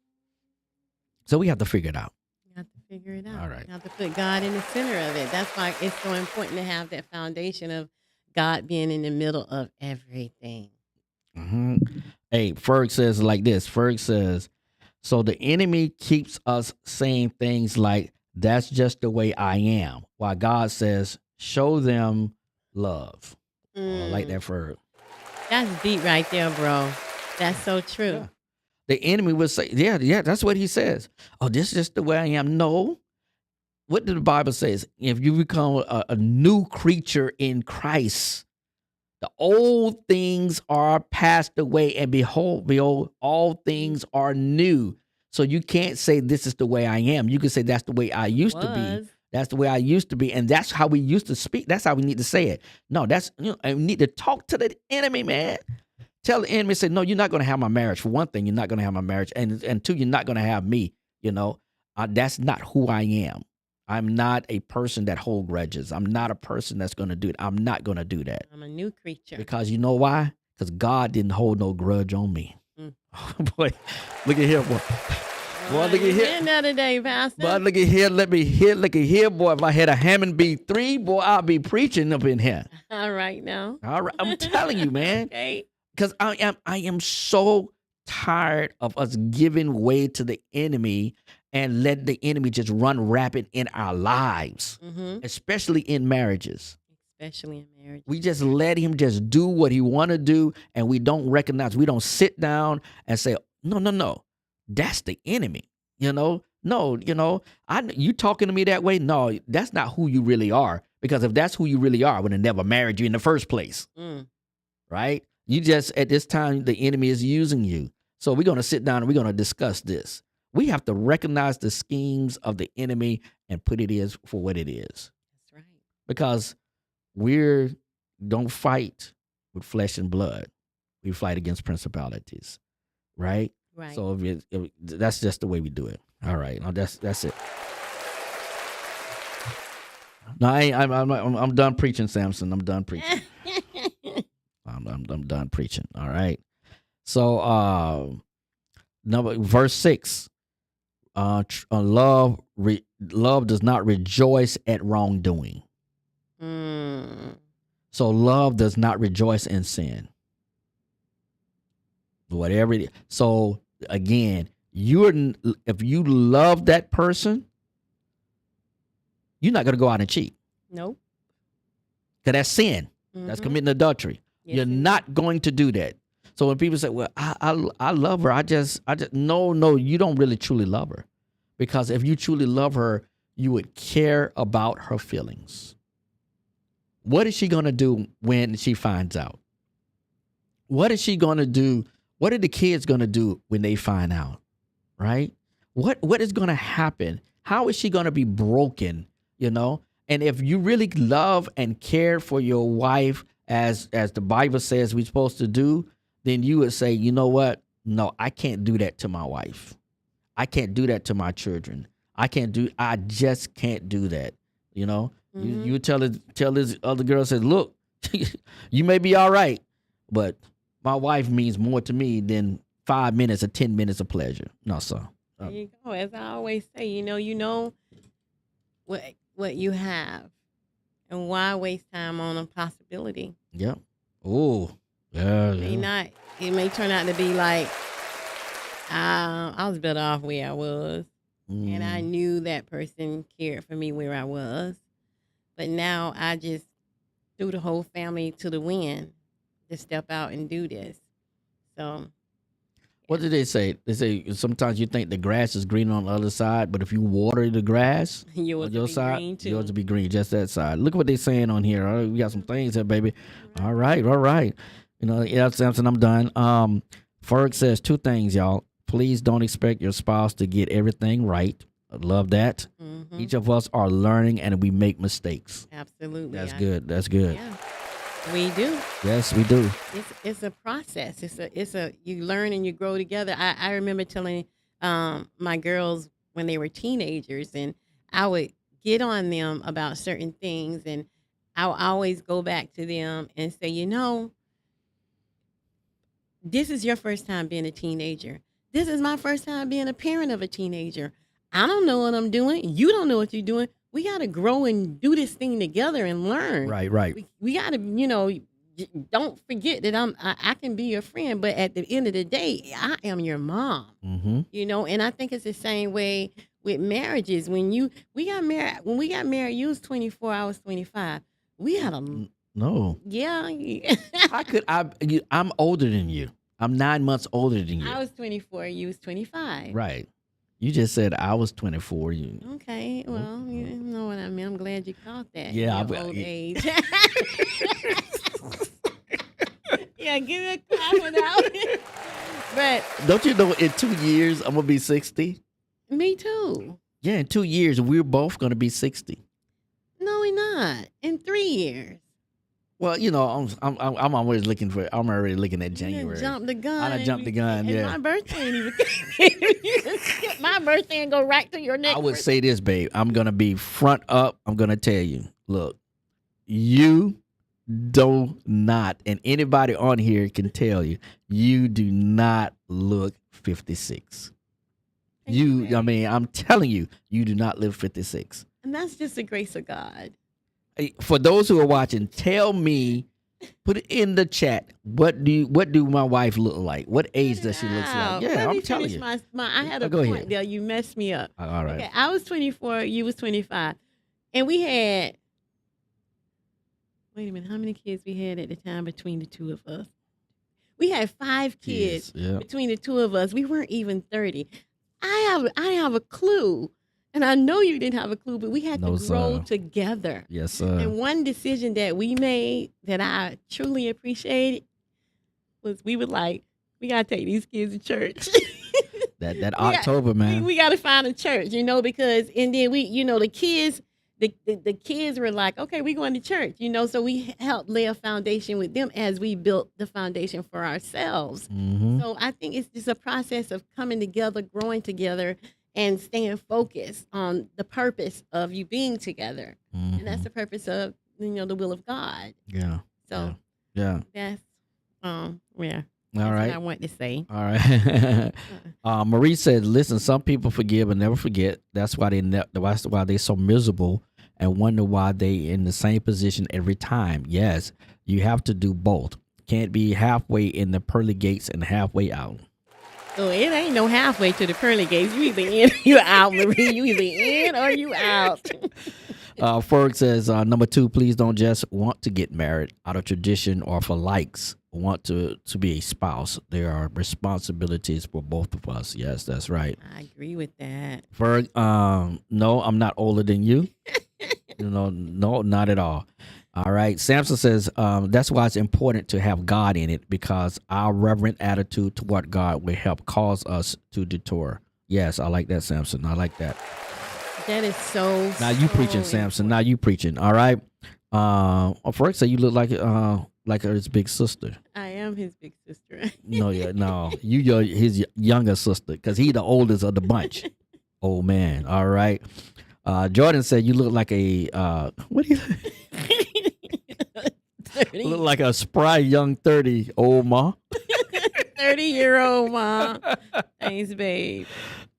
So we have to figure it out. You have to figure it out. All right. You have to put God in the center of it. That's why it's so important to have that foundation of God being in the middle of everything. Mm-hmm. Hey, Ferg says like this. Ferg says, so the enemy keeps us saying things like, that's just the way I am. While God says, show them love. Oh, I like that, Ferg. That's deep right there, bro. That's so true. Yeah. The enemy would say, yeah, that's what he says. Oh, this is just the way I am. No. What did the Bible say? If you become a new creature in Christ, the old things are passed away, and behold, all things are new. So you can't say this is the way I am. You can say that's the way I used to be. That's the way I used to be, and that's how we used to speak. That's how we need to say it. No, we need to talk to the enemy, man. Tell the enemy, say, no, you're not going to have my marriage. For one thing, you're not going to have my marriage, and two, you're not going to have me. That's not who I am. I'm not a person that hold grudges. I'm not a person that's going to do it. I'm not going to do that. I'm a new creature. Because you know why? Because God didn't hold no grudge on me. Boy, look at here, boy. Boy, look at here. Another day, Pastor. Boy, look at here. Look at here, boy. If I had a Hammond B3, boy, I'll be preaching up in here. All right now. All right, I'm telling you, man. Okay. Because I am so tired of us giving way to the enemy and let the enemy just run rapid in our lives, especially in marriages. Especially in marriage. We just let him just do what he want to do, and we don't recognize. We don't sit down and say, no, that's the enemy. No, you talking to me that way? No, that's not who you really are. Because if that's who you really are, I would have never married you in the first place, right? You just, at this time, the enemy is using you. So we're going to sit down and we're going to discuss this. We have to recognize the schemes of the enemy and put it is for what it is. That's right. Because we don't fight with flesh and blood. We fight against principalities, right? Right. So that's just the way we do it. All right. Now that's it. No, I'm done preaching, Samson. I'm done preaching. I'm done preaching. All right. So verse 6. Love does not rejoice at wrongdoing. So love does not rejoice in sin. Whatever it is. So again, if you love that person, you're not going to go out and cheat. Nope. Because that's sin. That's committing adultery. Yes, you're not going to do that. So when people say, well, I love her, I just no, you don't really truly love her. Because if you truly love her, you would care about her feelings. What is she going to do when she finds out? What is she going to do? What are the kids going to do when they find out? Right? What is going to happen? How is she going to be broken? And if you really love and care for your wife as the Bible says we're supposed to do, then you would say, you know what? No, I can't do that to my wife. I can't do that to my children. I just can't do that. You tell this other girl, says, look, you may be all right, but my wife means more to me than 5 minutes or 10 minutes of pleasure. No, sir. There you go. As I always say, what you have, and why waste time on a possibility? Yep. Oh, yeah. It may turn out to be like, I was better off where I was, and I knew that person cared for me where I was, but now I just threw the whole family to the wind to step out and do this. So, what did they say? They say sometimes you think the grass is green on the other side, but if you water the grass yours on your will be side, green too. yours will be green, just that side. Look what they're saying on here. All right, we got some things here, baby. All right. You know, yeah, Samson, I'm done. Ferg says 2 things, y'all. Please don't expect your spouse to get everything right. I love that. Mm-hmm. Each of us are learning and we make mistakes. Absolutely. That's good. That's good. Yeah, we do. Yes, we do. It's a process. It's a you learn and you grow together. I remember telling my girls when they were teenagers, and I would get on them about certain things, and I would always go back to them and say, this is your first time being a teenager. This is my first time being a parent of a teenager. I don't know what I'm doing. You don't know what you're doing. We got to grow and do this thing together and learn. Right. We got to, don't forget that I can be your friend, but at the end of the day, I am your mom. Mm-hmm. And I think it's the same way with marriages. When we got married, you was 24, I was 25. We had a no. Yeah. I'm older than you. I'm 9 months older than you. I was 24, you was 25. Right. You just said I was 24. Okay, well, you know what I mean. I'm glad you caught that. Yeah, old age. Yeah, give me a clap for that. But don't you know in 2 years I'm gonna be 60? Me too. Yeah, in 2 years we're both gonna be 60. No, we're not. In 3 years. Well, I'm always looking for. I'm already looking at January. You jumped the gun. I jumped the gun. And Yeah. my birthday ain't even. You just skip my birthday and go right to your next. I would birthday. say this, babe. I'm gonna be front up. I'm gonna tell you. Look, you do not, and anybody on here can tell you, you do not look 56. I'm telling you, you do not live 56. And that's just the grace of God. For those who are watching, tell me, put it in the chat. What do my wife look like? What age does she look like? Yeah, I'm telling you. I had a Go point ahead. there. You messed me up. All right. Okay, I was 24. You was 25, and we had. Wait a minute. How many kids we had at the time between the two of us? We had 5 kids between the two of us. We weren't even 30. I have a clue. And I know you didn't have a clue, but we had to grow together. Yes, sir. And one decision that we made that I truly appreciated was we got to take these kids to church. that October, man. We got to find a church, because, and then the kids were like, okay, we're going to church, so we helped lay a foundation with them as we built the foundation for ourselves. Mm-hmm. So I think it's just a process of coming together, growing together, and staying focused on the purpose of you being together. Mm-hmm. And that's the purpose of, the will of God. Yeah. So yeah. That's, All right. what I want to say. All right. Marie said, listen, some people forgive and never forget. That's why they're so miserable and wonder why they in the same position every time. Yes, you have to do both. Can't be halfway in the pearly gates and halfway out. So it ain't no halfway to the pearly gates. You either in or you out, Marie. You either in or you out. Ferg says, number 2, please don't just want to get married out of tradition or for likes. Want to be a spouse. There are responsibilities for both of us. Yes, that's right. I agree with that. Ferg, no, I'm not older than you. No, not at all. All right. Samson says, that's why it's important to have God in it, because our reverent attitude toward God will help cause us to detour. Yes, I like that, Samson. I like that. That is so. Now you preaching, Samson. Now you preaching. All right. Ferg said you look like his big sister. I am his big sister. No, you're his younger sister, because he the oldest of the bunch. Oh man. All right. Jordan said you look like a what do you 30. look like a spry young 30 old ma. 30 30-year-old mom. Thanks, babe.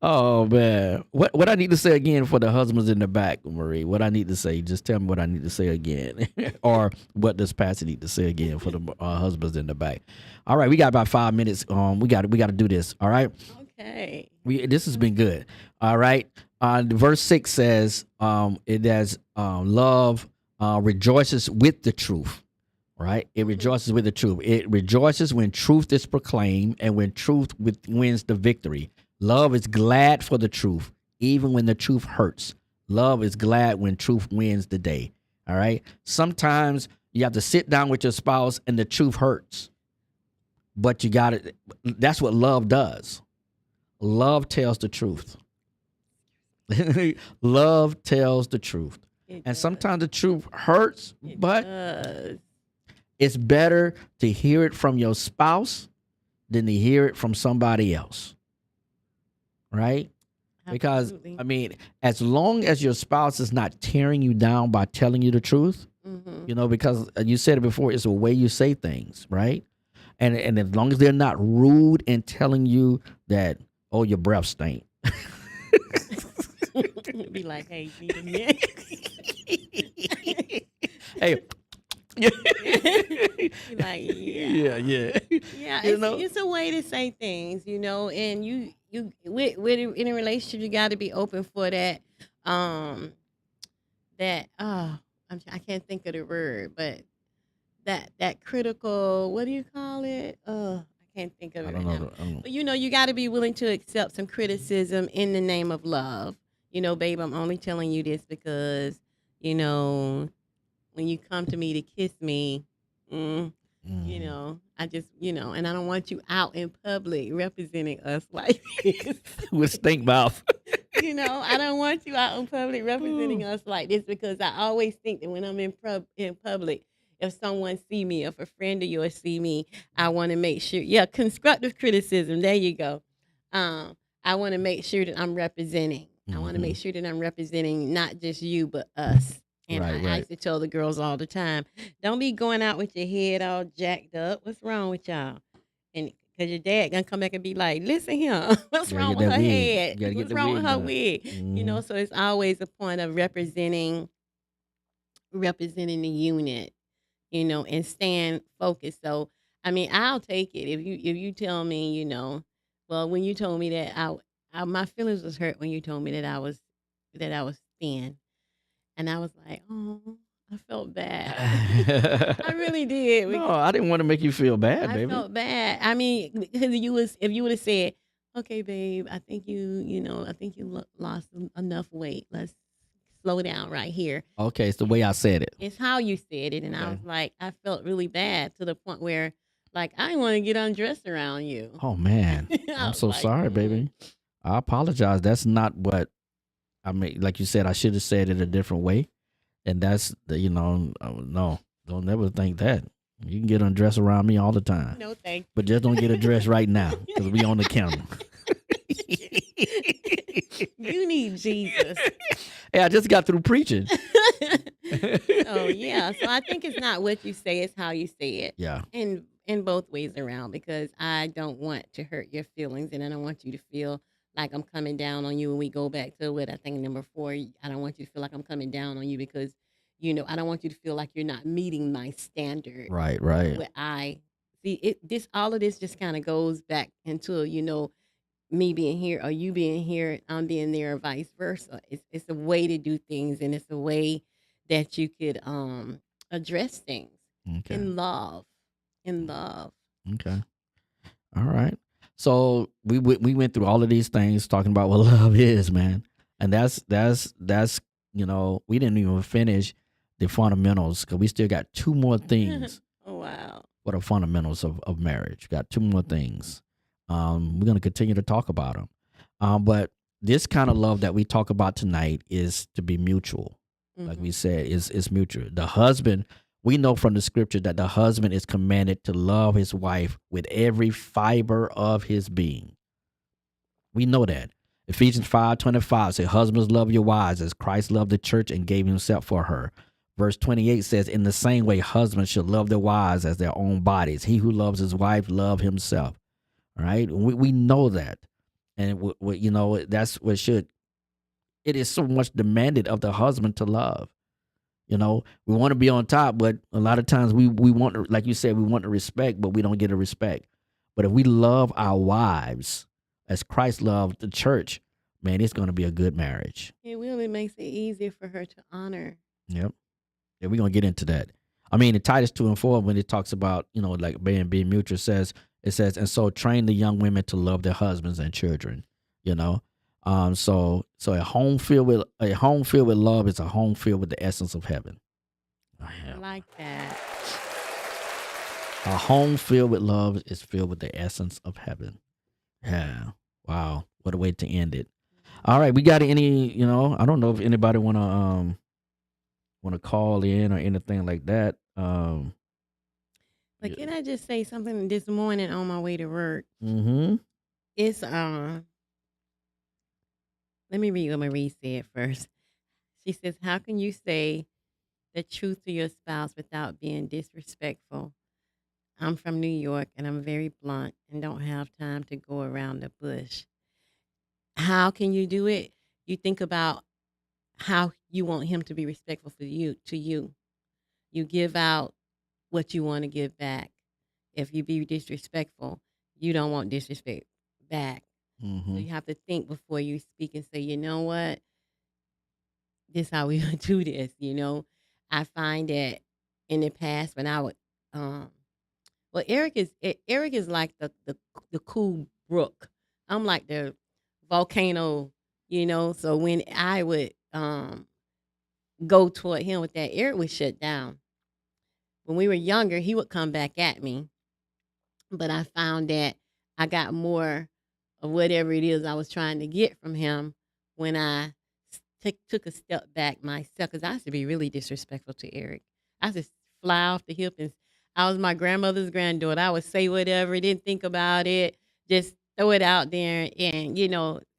Oh man, what I need to say again for the husbands in the back, Marie? What I need to say? Just tell me what I need to say again, or what does Patsy need to say again for the husbands in the back? All right, we got about 5 minutes. We got to do this. All right. Okay. This has been good. All right. Verse 6 says, it has love rejoices with the truth. Right? It rejoices with the truth. It rejoices when truth is proclaimed and when truth wins the victory. Love is glad for the truth, even when the truth hurts. Love is glad when truth wins the day. All right? Sometimes you have to sit down with your spouse and the truth hurts. But you got it. That's what love does. Love tells the truth. Love tells the truth. And sometimes the truth hurts, but it's better to hear it from your spouse than to hear it from somebody else. Right? Because, I mean, as long as your spouse is not tearing you down by telling you the truth, because you said it before, it's the way you say things, right? And as long as they're not rude in telling you that, oh, your breath stink. Be like, hey, need a minute. Hey. Like, yeah. It's a way to say things, and you in a relationship, you got to be open for that. I can't think of the word, but that critical, what do you call it? I can't think of it right now. But you got to be willing to accept some criticism in the name of love. Babe, I'm only telling you this because, when you come to me to kiss me, I just, and I don't want you out in public representing us like this. With stink mouth. I don't want you out in public representing us like this because I always think that when I'm in public, if someone see me, if a friend of yours see me, I want to make sure, constructive criticism, there you go. I want to make sure that I'm representing. I want to make sure that I'm representing not just you, but us. And I used to tell the girls all the time, don't be going out with your head all jacked up. What's wrong with y'all? And because your dad gonna come back and be like, listen here, what's wrong with her head? What's wrong with her wig? So it's always a point of representing the unit, and staying focused. So I mean, I'll take it if you tell me, well, when you told me that my feelings was hurt when you told me that I was thin. And I was like, oh, I felt bad. I really did. No, I didn't want to make you feel bad, baby. I felt bad. I mean, because if you would have said, okay, babe, I think you lost enough weight. Let's slow down right here. Okay, it's the way I said it. It's how you said it. And I was like, I felt really bad to the point where, like, I didn't want to get undressed around you. Oh, man. I'm so sorry, baby. I apologize. That's not what. I mean, like you said, I should have said it a different way. And that's, no, don't never think that. You can get undressed around me all the time. No, thank you. But just don't get undressed right now because we on the camera. You need Jesus. Hey, I just got through preaching. Oh, yeah. So I think it's not what you say, it's how you say it. Yeah. And in both ways around, because I don't want to hurt your feelings and I don't want you to feel like I'm coming down on you when we go back to what I think number 4. I don't want you to feel like I'm coming down on you because, I don't want you to feel like you're not meeting my standard. Right. What I see, all of this just kind of goes back into, me being here or you being here, I'm being there, or vice versa. It's a way to do things, and it's a way that you could address things in love. Okay. All right. So we went through all of these things talking about what love is, man. And that's we didn't even finish the fundamentals because we still got 2 more things. Oh, wow. What are fundamentals of marriage? Got 2 more things. We're going to continue to talk about them. But this kind of love that we talk about tonight is to be mutual. Like we said, it's mutual. The husband, we know from the scripture that the husband is commanded to love his wife with every fiber of his being. We know that. Ephesians 5:25 says, husbands, love your wives as Christ loved the church and gave himself for her. Verse 28 says, in the same way, husbands should love their wives as their own bodies. He who loves his wife loves himself. right? We know that, and that's what should. It is so much demanded of the husband to love. We want to be on top, but a lot of times we want, like you said, we want the respect, but we don't get the respect. But if we love our wives as Christ loved the church, man, it's going to be a good marriage. It really makes it easier for her to honor. Yep. Yeah, we're going to get into that. I mean, in Titus 2:4, when it talks about, like being mutual, it says, and so train the young women to love their husbands and children, you know. So a home filled with love is a home filled with the essence of heaven. I like that. A home filled with love is filled with the essence of heaven. Yeah. Wow. What a way to end it. All right. We got any, I don't know if anybody want to call in or anything like that. But can I just say something this morning on my way to work? Mm-hmm. It's let me read what Marie said first. She says, "How can you say the truth to your spouse without being disrespectful? I'm from New York and I'm very blunt and don't have time to go around the bush." How can you do it? You think about how you want him to be respectful to you. You give out what you want to give back. If you be disrespectful, you don't want disrespect back. Mm-hmm. So you have to think before you speak and say, you know what? This how we do this, I find that in the past when I would well, Eric is like the cool brook. I'm like the volcano, so when I would go toward him with that, Eric would shut down. When we were younger, he would come back at me. But I found that I got more of whatever it is I was trying to get from him when I took a step back myself. Because I used to be really disrespectful to Eric. I used to fly off the hip, and I was my grandmother's granddaughter. I would say whatever, didn't think about it, just throw it out there. And,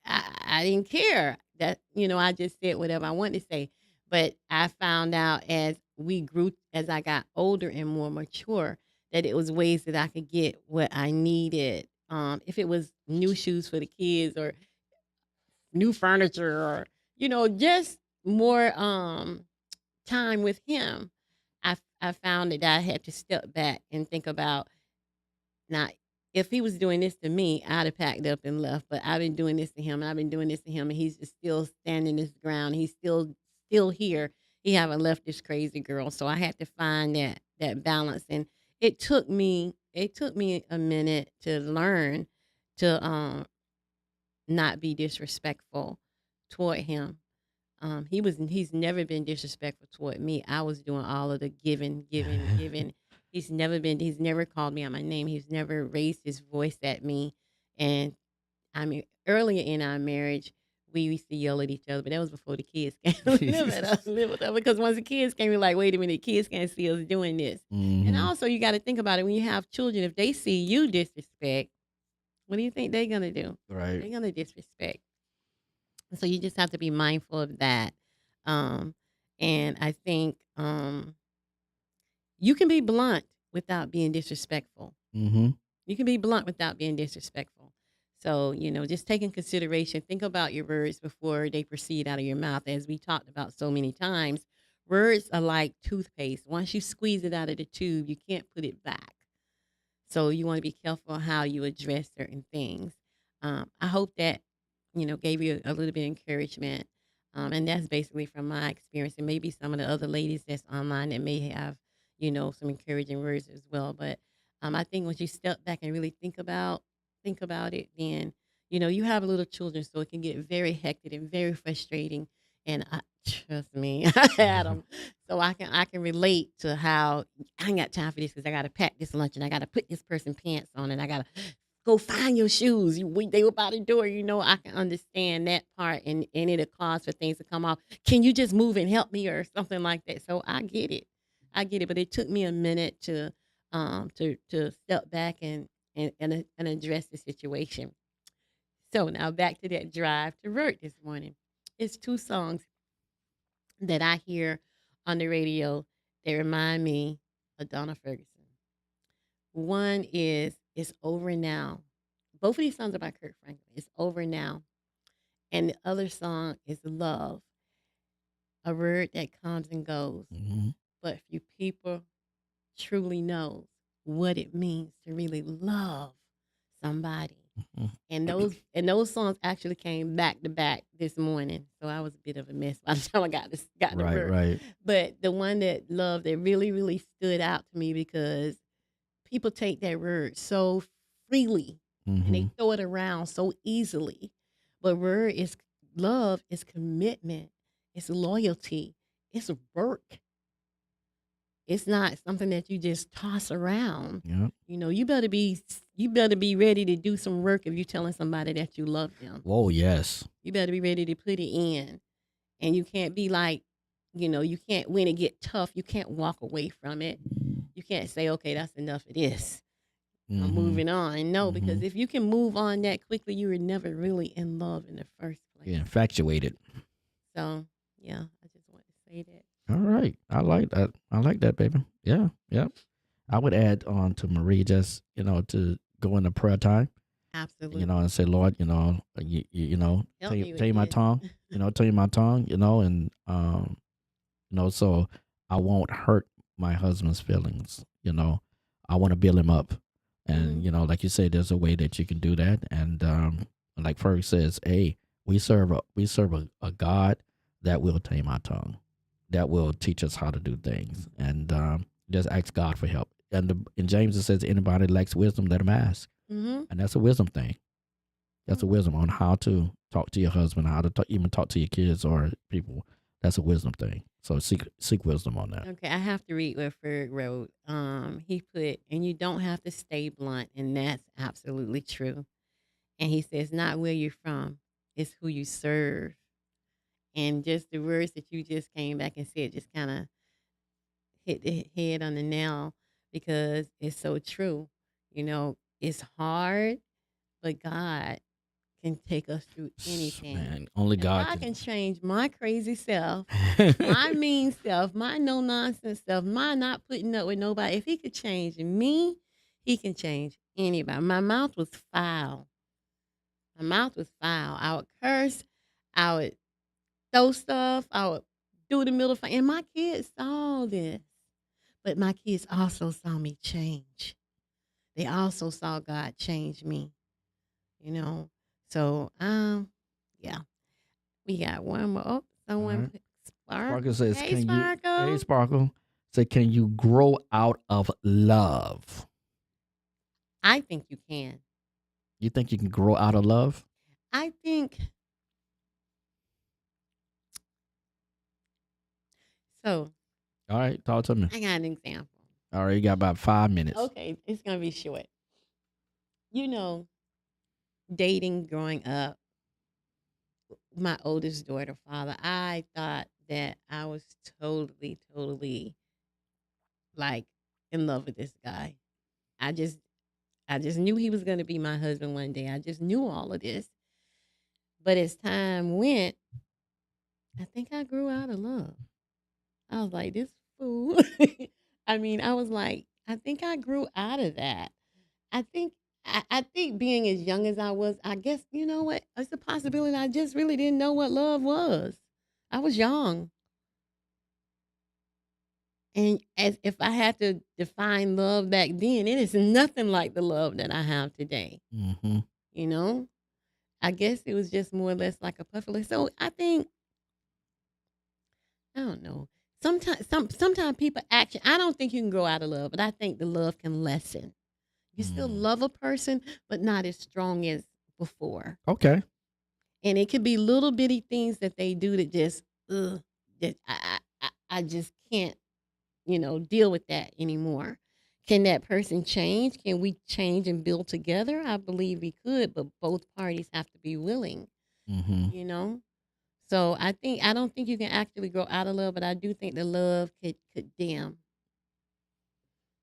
I didn't care that, I just said whatever I wanted to say. But I found out as I got older and more mature, that it was ways that I could get what I needed. If it was new shoes for the kids or new furniture or, just more time with him, I found that I had to step back and think about, now, if he was doing this to me, I'd have packed up and left. But I've been doing this to him, and I've been doing this to him, and he's just still standing his ground. He's still here. He haven't left this crazy girl. So I had to find that balance. And it took me a minute to learn to not be disrespectful toward him. He's never been disrespectful toward me. I was doing all of the giving, giving, giving. He's never called me out my name. He's never raised his voice at me. And I mean, earlier in our marriage, we used to yell at each other, but that was before the kids came. Live with us, because once the kids came, we're like, wait a minute, kids can't see us doing this. And Mm-hmm. also, you got to think about it when you have children. If they see you disrespect, what do you think they're gonna do? They're Right. gonna disrespect. So you just have to be mindful of that. Um, and I think you can be blunt without being disrespectful. Mm-hmm. You can be blunt without being disrespectful. So, just take in consideration, think about your words before they proceed out of your mouth. As we talked about so many times, words are like toothpaste. Once you squeeze it out of the tube, you can't put it back. So you want to be careful how you address certain things. I hope that, gave you a little bit of encouragement. And that's basically from my experience, and maybe some of the other ladies that's online that may have, some encouraging words as well. But I think once you step back and really think about it, then, you have little children, so it can get very hectic and very frustrating. And trust me, I had them, so I can relate to how I ain't got time for this because I got to pack this lunch and I got to put this person pants on and I got to go find your shoes. They were by the door. I can understand that part, and it'll cause for things to come off. Can you just move and help me or something like that? So I get it. I get it. But it took me a minute to step back and address the situation. So now back to that drive to work this morning. It's two songs that I hear on the radio that remind me of Donna Ferguson. One is "It's Over Now" both of these songs are by Kirk Franklin. It's Over Now. And the other song is Love, a word that comes and goes. Mm-hmm. But few people truly knows what it means to really love somebody. Mm-hmm. And those songs actually came back to back this morning. So I was a bit of a mess by the time I got to Right, work. right. But the one that really, really stood out to me because people take that word so freely and Mm-hmm. they throw it around so easily. But word is love, is commitment, it's loyalty, it's work. It's not something that you just toss around. Yeah. You better be ready to do some work if you're telling somebody that you love them. Whoa, yes. You better be ready to put it in. And you can't be like, you can't, when it get tough, you can't walk away from it. You can't say, okay, that's enough of this. I'm Mm-hmm. moving on. No, Mm-hmm. because if you can move on that quickly, you were never really in love in the first place. Yeah, infatuated. So, yeah, I just want to say that. All right. I like that, baby. Yeah. Yep. I would add on to Marie just, to go into prayer time, Absolutely. and say, Lord, Help me with tell you my this. tongue, tell you my tongue, and, so I won't hurt my husband's feelings, I want to build him up. And, Mhm. like you said, there's a way that you can do that. And, like Ferg says, hey, we serve a God that will tame our tongue, that will teach us how to do things, and just ask God for help. And in James it says, anybody that lacks wisdom, let him ask, Mhm. and that's a wisdom thing. That's a wisdom on how to talk to your husband, how to even talk to your kids or people. That's a wisdom thing. So seek wisdom on that. Okay, I have to read what Ferg wrote. He put, and you don't have to stay blunt, and that's absolutely true. And he says, not where you're from, it's who you serve. And just the words that you just came back and said just kind of hit the head on the nail because it's so true. It's hard, but God can take us through anything. Man, only If God I can. can change my crazy self, my mean self, my no nonsense self, my not putting up with nobody, if he could change me, he can change anybody. My mouth was foul. My mouth was foul. I would curse. I would throw stuff. I would do the middle finger. And my kids saw this. But my kids also saw me change. They also saw God change me, you know. So, yeah. We got one more. Oh, someone right. put Sparkle. Sparkle says, Hey, "Can you?" Sparkle. Hey, Sparkle. Say, "Can you grow out of love?" I think you can. You think you can grow out of love? I think so. All right, talk to me. I got an example. All right, you got about 5 minutes. Okay, it's gonna be short. You know, dating growing up, my oldest daughter, father, I thought that I was totally, totally like in love with this guy. I just I just knew he was gonna be my husband one day. I just knew all of this. But as time went, I think I grew out of love. I was like, this fool. I mean, I was like, I think I grew out of that. I think I think being as young as I was, I guess, you know what? It's a possibility I just really didn't know what love was. I was young. And as if I had to define love back then, it is nothing like the love that I have today. Mm-hmm. You know? I guess it was just more or less like a puppy. So I think I don't know. Sometimes people actually I don't think you can grow out of love, but I think the love can lessen. You still love a person, but not as strong as before. Okay. And it could be little bitty things that they do that just that I just can't, deal with that anymore. Can that person change? Can we change and build together? I believe we could, but both parties have to be willing, Mm-hmm. you know? So I don't think you can actually grow out of love, but I do think the love could dim.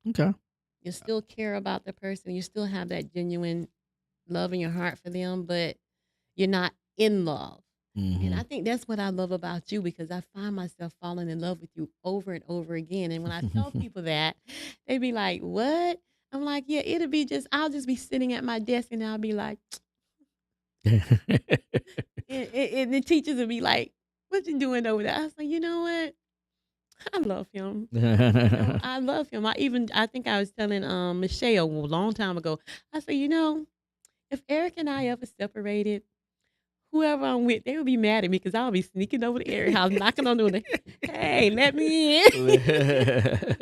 Okay. You still care about the person, you still have that genuine love in your heart for them, but you're not in love. And Mm-hmm. I think that's what I love about you because I find myself falling in love with you over and over again. And when I tell people that, they be like, "What?" I'm like, yeah, I'll just be sitting at my desk and I'll be like, and the teachers will be like, what you doing over there? I was like, you know what? I love him. I love him. I think I was telling Michelle a long time ago. I said, if Eric and I ever separated, whoever I'm with, they would be mad at me because I'll be sneaking over to Eric's house, knocking on the door. Hey, let me in.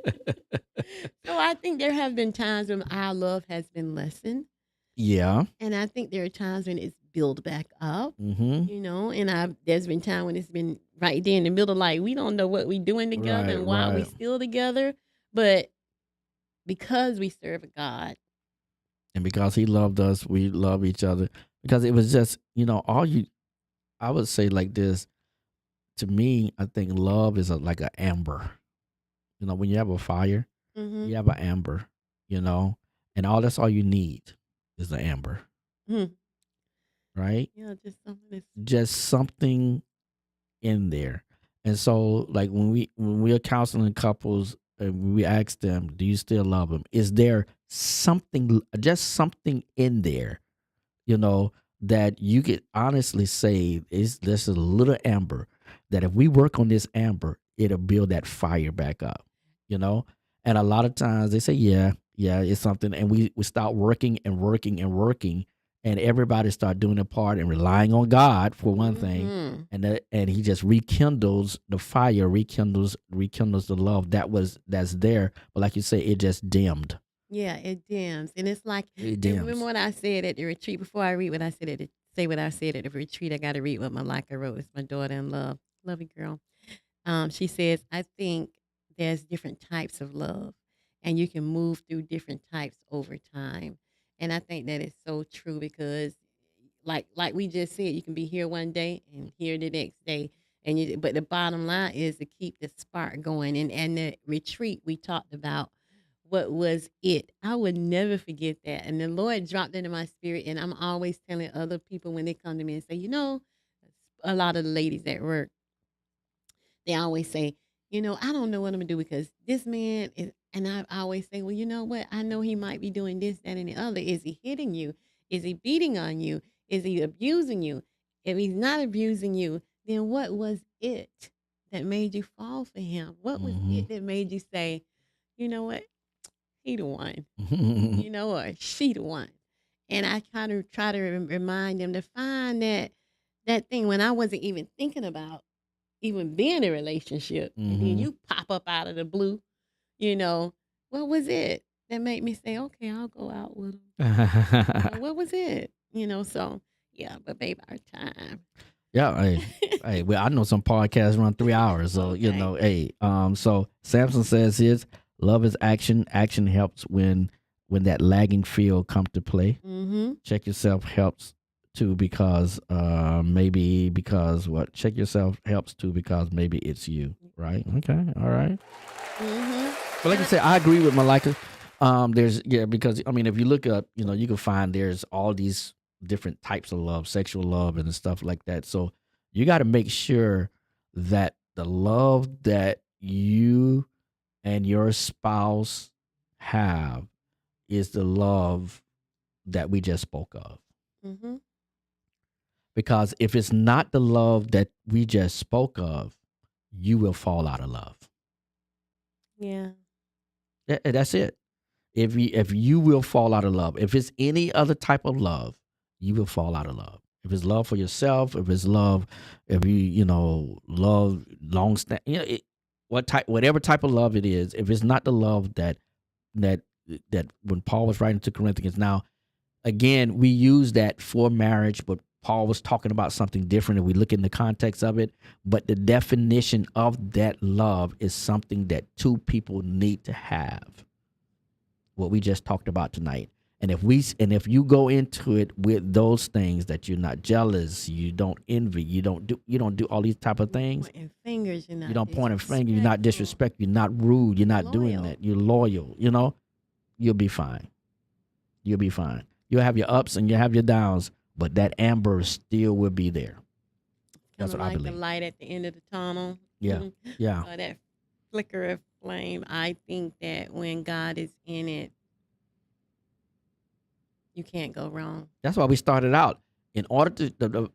So I think there have been times when our love has been lessened. Yeah. And I think there are times when it's built back up, Mm-hmm. and there's been time when it's been right there in the middle, like we don't know what we're doing together and why we still together. But because we serve a God. And because he loved us, we love each other. Because it was just, I would say like this, to me, I think love is like an amber. When you have a fire, Mm-hmm. you have an amber, and that's all you need is the amber. Mm-hmm. Right? Yeah, just something in there. And so like when we are counseling couples and we ask them, do you still love them? Is there just something in there, that you could honestly say is this a little amber that if we work on this amber, it'll build that fire back up, And a lot of times they say, yeah, it's something. And we start working and working and working. And everybody start doing their part and relying on God for one thing, and He just rekindles the fire, rekindles the love that's there. But like you say, it just dimmed. Yeah, it dims, and it's like It dims. remember what I said at the retreat. Before I read what I said say what I said at the retreat, I got to read what Malika wrote. It's my daughter in love, love you, girl. She says, I think there's different types of love, and you can move through different types over time. And I think that is so true because, like we just said, you can be here one day and here the next day. But the bottom line is to keep the spark going. And the retreat we talked about what was it. I would never forget that. And the Lord dropped it in my spirit. And I'm always telling other people when they come to me and say, a lot of the ladies at work, they always say, I don't know what I'm gonna do because this man is, and I always say, well, you know what? I know he might be doing this, that, and the other. Is he hitting you? Is he beating on you? Is he abusing you? If he's not abusing you, then what was it that made you fall for him? What was it that made you say, you know what? He the one, or she the one. And I kind of try to remind them to find that thing when I wasn't even thinking about even being in a relationship. And then you pop up out of the blue, what was it that made me say, okay, I'll go out with him? What was it? So yeah, but babe, our time. Yeah, hey, well, I know some podcasts run 3 hours, so Okay. so Samson says his love is action. Action helps when that lagging field come to play. Check yourself helps too because check yourself helps too because maybe it's you, right? Okay, all right. But like I said, I agree with Malika. Because I mean, if you look up, you can find there's all these different types of love, sexual love and stuff like that. So you got to make sure that the love that you and your spouse have is the love that we just spoke of. Because if it's not the love that we just spoke of, you will fall out of love. Yeah. That's it. If you will fall out of love, if it's any other type of love, you will fall out of love. If it's love for yourself, if it's love, if love long stand, whatever type of love it is, if it's not the love that when Paul was writing to Corinthians. Now, again, we use that for marriage, but Paul was talking about something different if we look in the context of it. But the definition of that love is something that two people need to have. What we just talked about tonight. And if you go into it with those things, that you're not jealous, you don't envy, you don't do all these type of things. Pointing fingers, you don't point a finger, you're not disrespectful, you're not rude, you're not doing that, you're loyal, you'll be fine. You'll be fine. You'll have your ups and you'll have your downs, but that amber still will be there. That's what I believe. The light at the end of the tunnel. Yeah. Yeah. That flicker of flame. I think that when God is in it, you can't go wrong. That's why we started out. In order to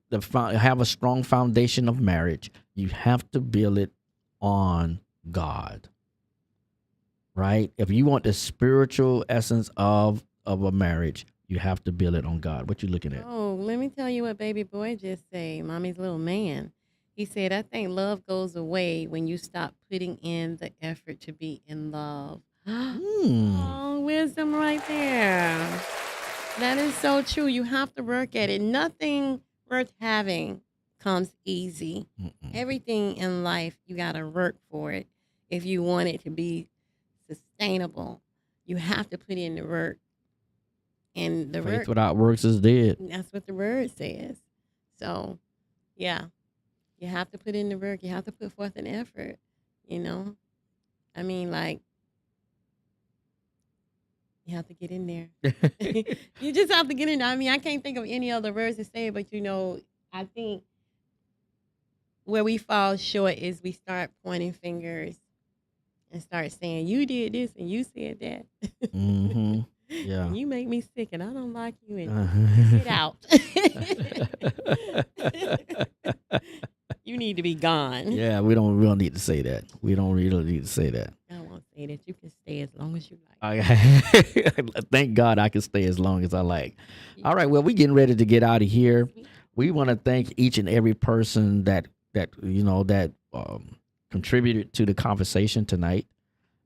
have a strong foundation of marriage, you have to build it on God. Right? If you want the spiritual essence of a marriage, you have to build it on God. What you looking at? Oh, let me tell you what baby boy just said, Mommy's little man. He said, I think love goes away when you stop putting in the effort to be in love. Oh, wisdom right there. That is so true. You have to work at it. Nothing worth having comes easy. Everything in life, you got to work for it. If you want it to be sustainable, you have to put in the work. And the faith without works is dead. That's what the word says. So, yeah, you have to put in the work. You have to put forth an effort, you know. I mean, like, you have to get in there. You just have to get in there. I mean, I can't think of any other words to say, but, you know, I think where we fall short is we start pointing fingers and start saying, you did this and you said that. Yeah. And you make me sick and I don't like you and get out. You need to be gone. Yeah, we don't need to say that. We don't really need to say that. I won't say that. You can stay as long as you like. Thank God I can stay as long as I like. All right, well, we're getting ready to get out of here. We want to thank each and every person that contributed to the conversation tonight.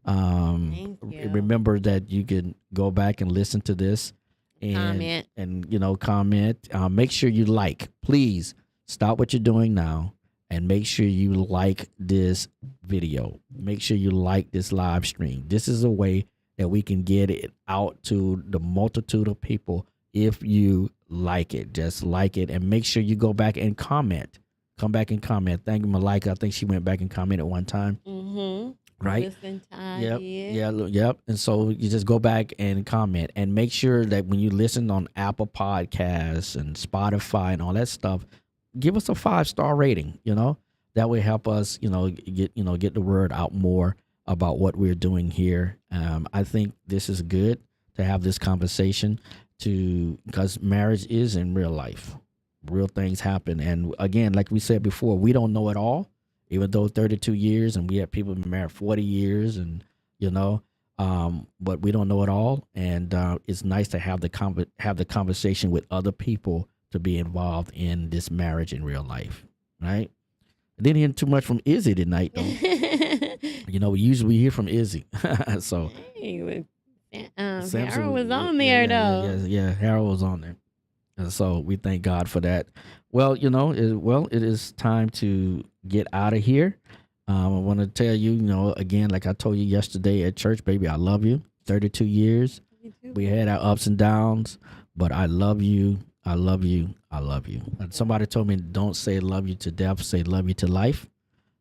Remember that you can go back and listen to this and comment. Make sure you please stop what you're doing now and make sure you like this video. Make sure you like this live stream. This is a way that we can get it out to the multitude of people. If you like it, just like it, and make sure you go back and comment. Come back and comment. Thank you, Malika. I think she went back and commented one time. Right? Yep. And so you just go back and comment and make sure that when you listen on Apple Podcasts and Spotify and all that stuff, give us a 5-star rating. That will help us, get the word out more about what we're doing here. I think this is good to have this conversation because marriage is in real life. Real things happen. And again, like we said before, we don't know it all. Even though 32 years and we have people been married 40 years and, but we don't know it all. And it's nice to have the conversation with other people to be involved in this marriage in real life. Right. I didn't hear too much from Izzy tonight, though. We usually hear from Izzy. So Harold was on there, though. Yeah, Harold was on there. And so we thank God for that. Well, it is time to get out of here. I want to tell you, again, like I told you yesterday at church, baby, I love you. 32 years. We had our ups and downs, but I love you. I love you. I love you. And somebody told me, don't say love you to death, say love you to life.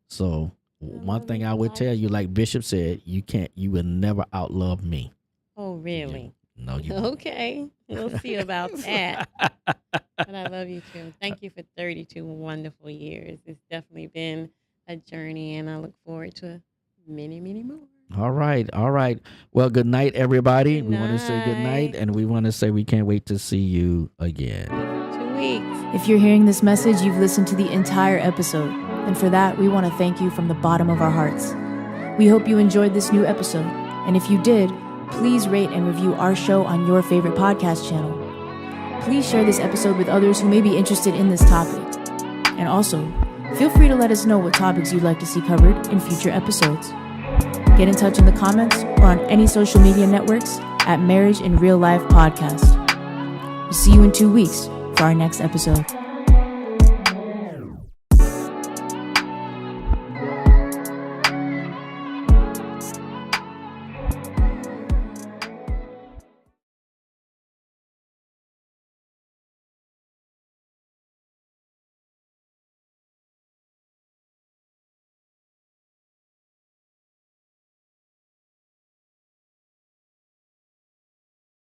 So one thing I would tell you, like Bishop said, you will never outlove me. Oh, really? No, you won't. Okay. We'll see about that. But I love you too. Thank you for 32 wonderful years. It's definitely been a journey, and I look forward to many, many more. All right. Well, good night, everybody. We want to say good night, and we want to say we can't wait to see you again. 2 weeks. If you're hearing this message, you've listened to the entire episode. And for that, we want to thank you from the bottom of our hearts. We hope you enjoyed this new episode. And if you did, please rate and review our show on your favorite podcast channel. Please share this episode with others who may be interested in this topic. And also, feel free to let us know what topics you'd like to see covered in future episodes. Get in touch in the comments or on any social media networks at Marriage in Real Life Podcast. We'll see you in 2 weeks for our next episode.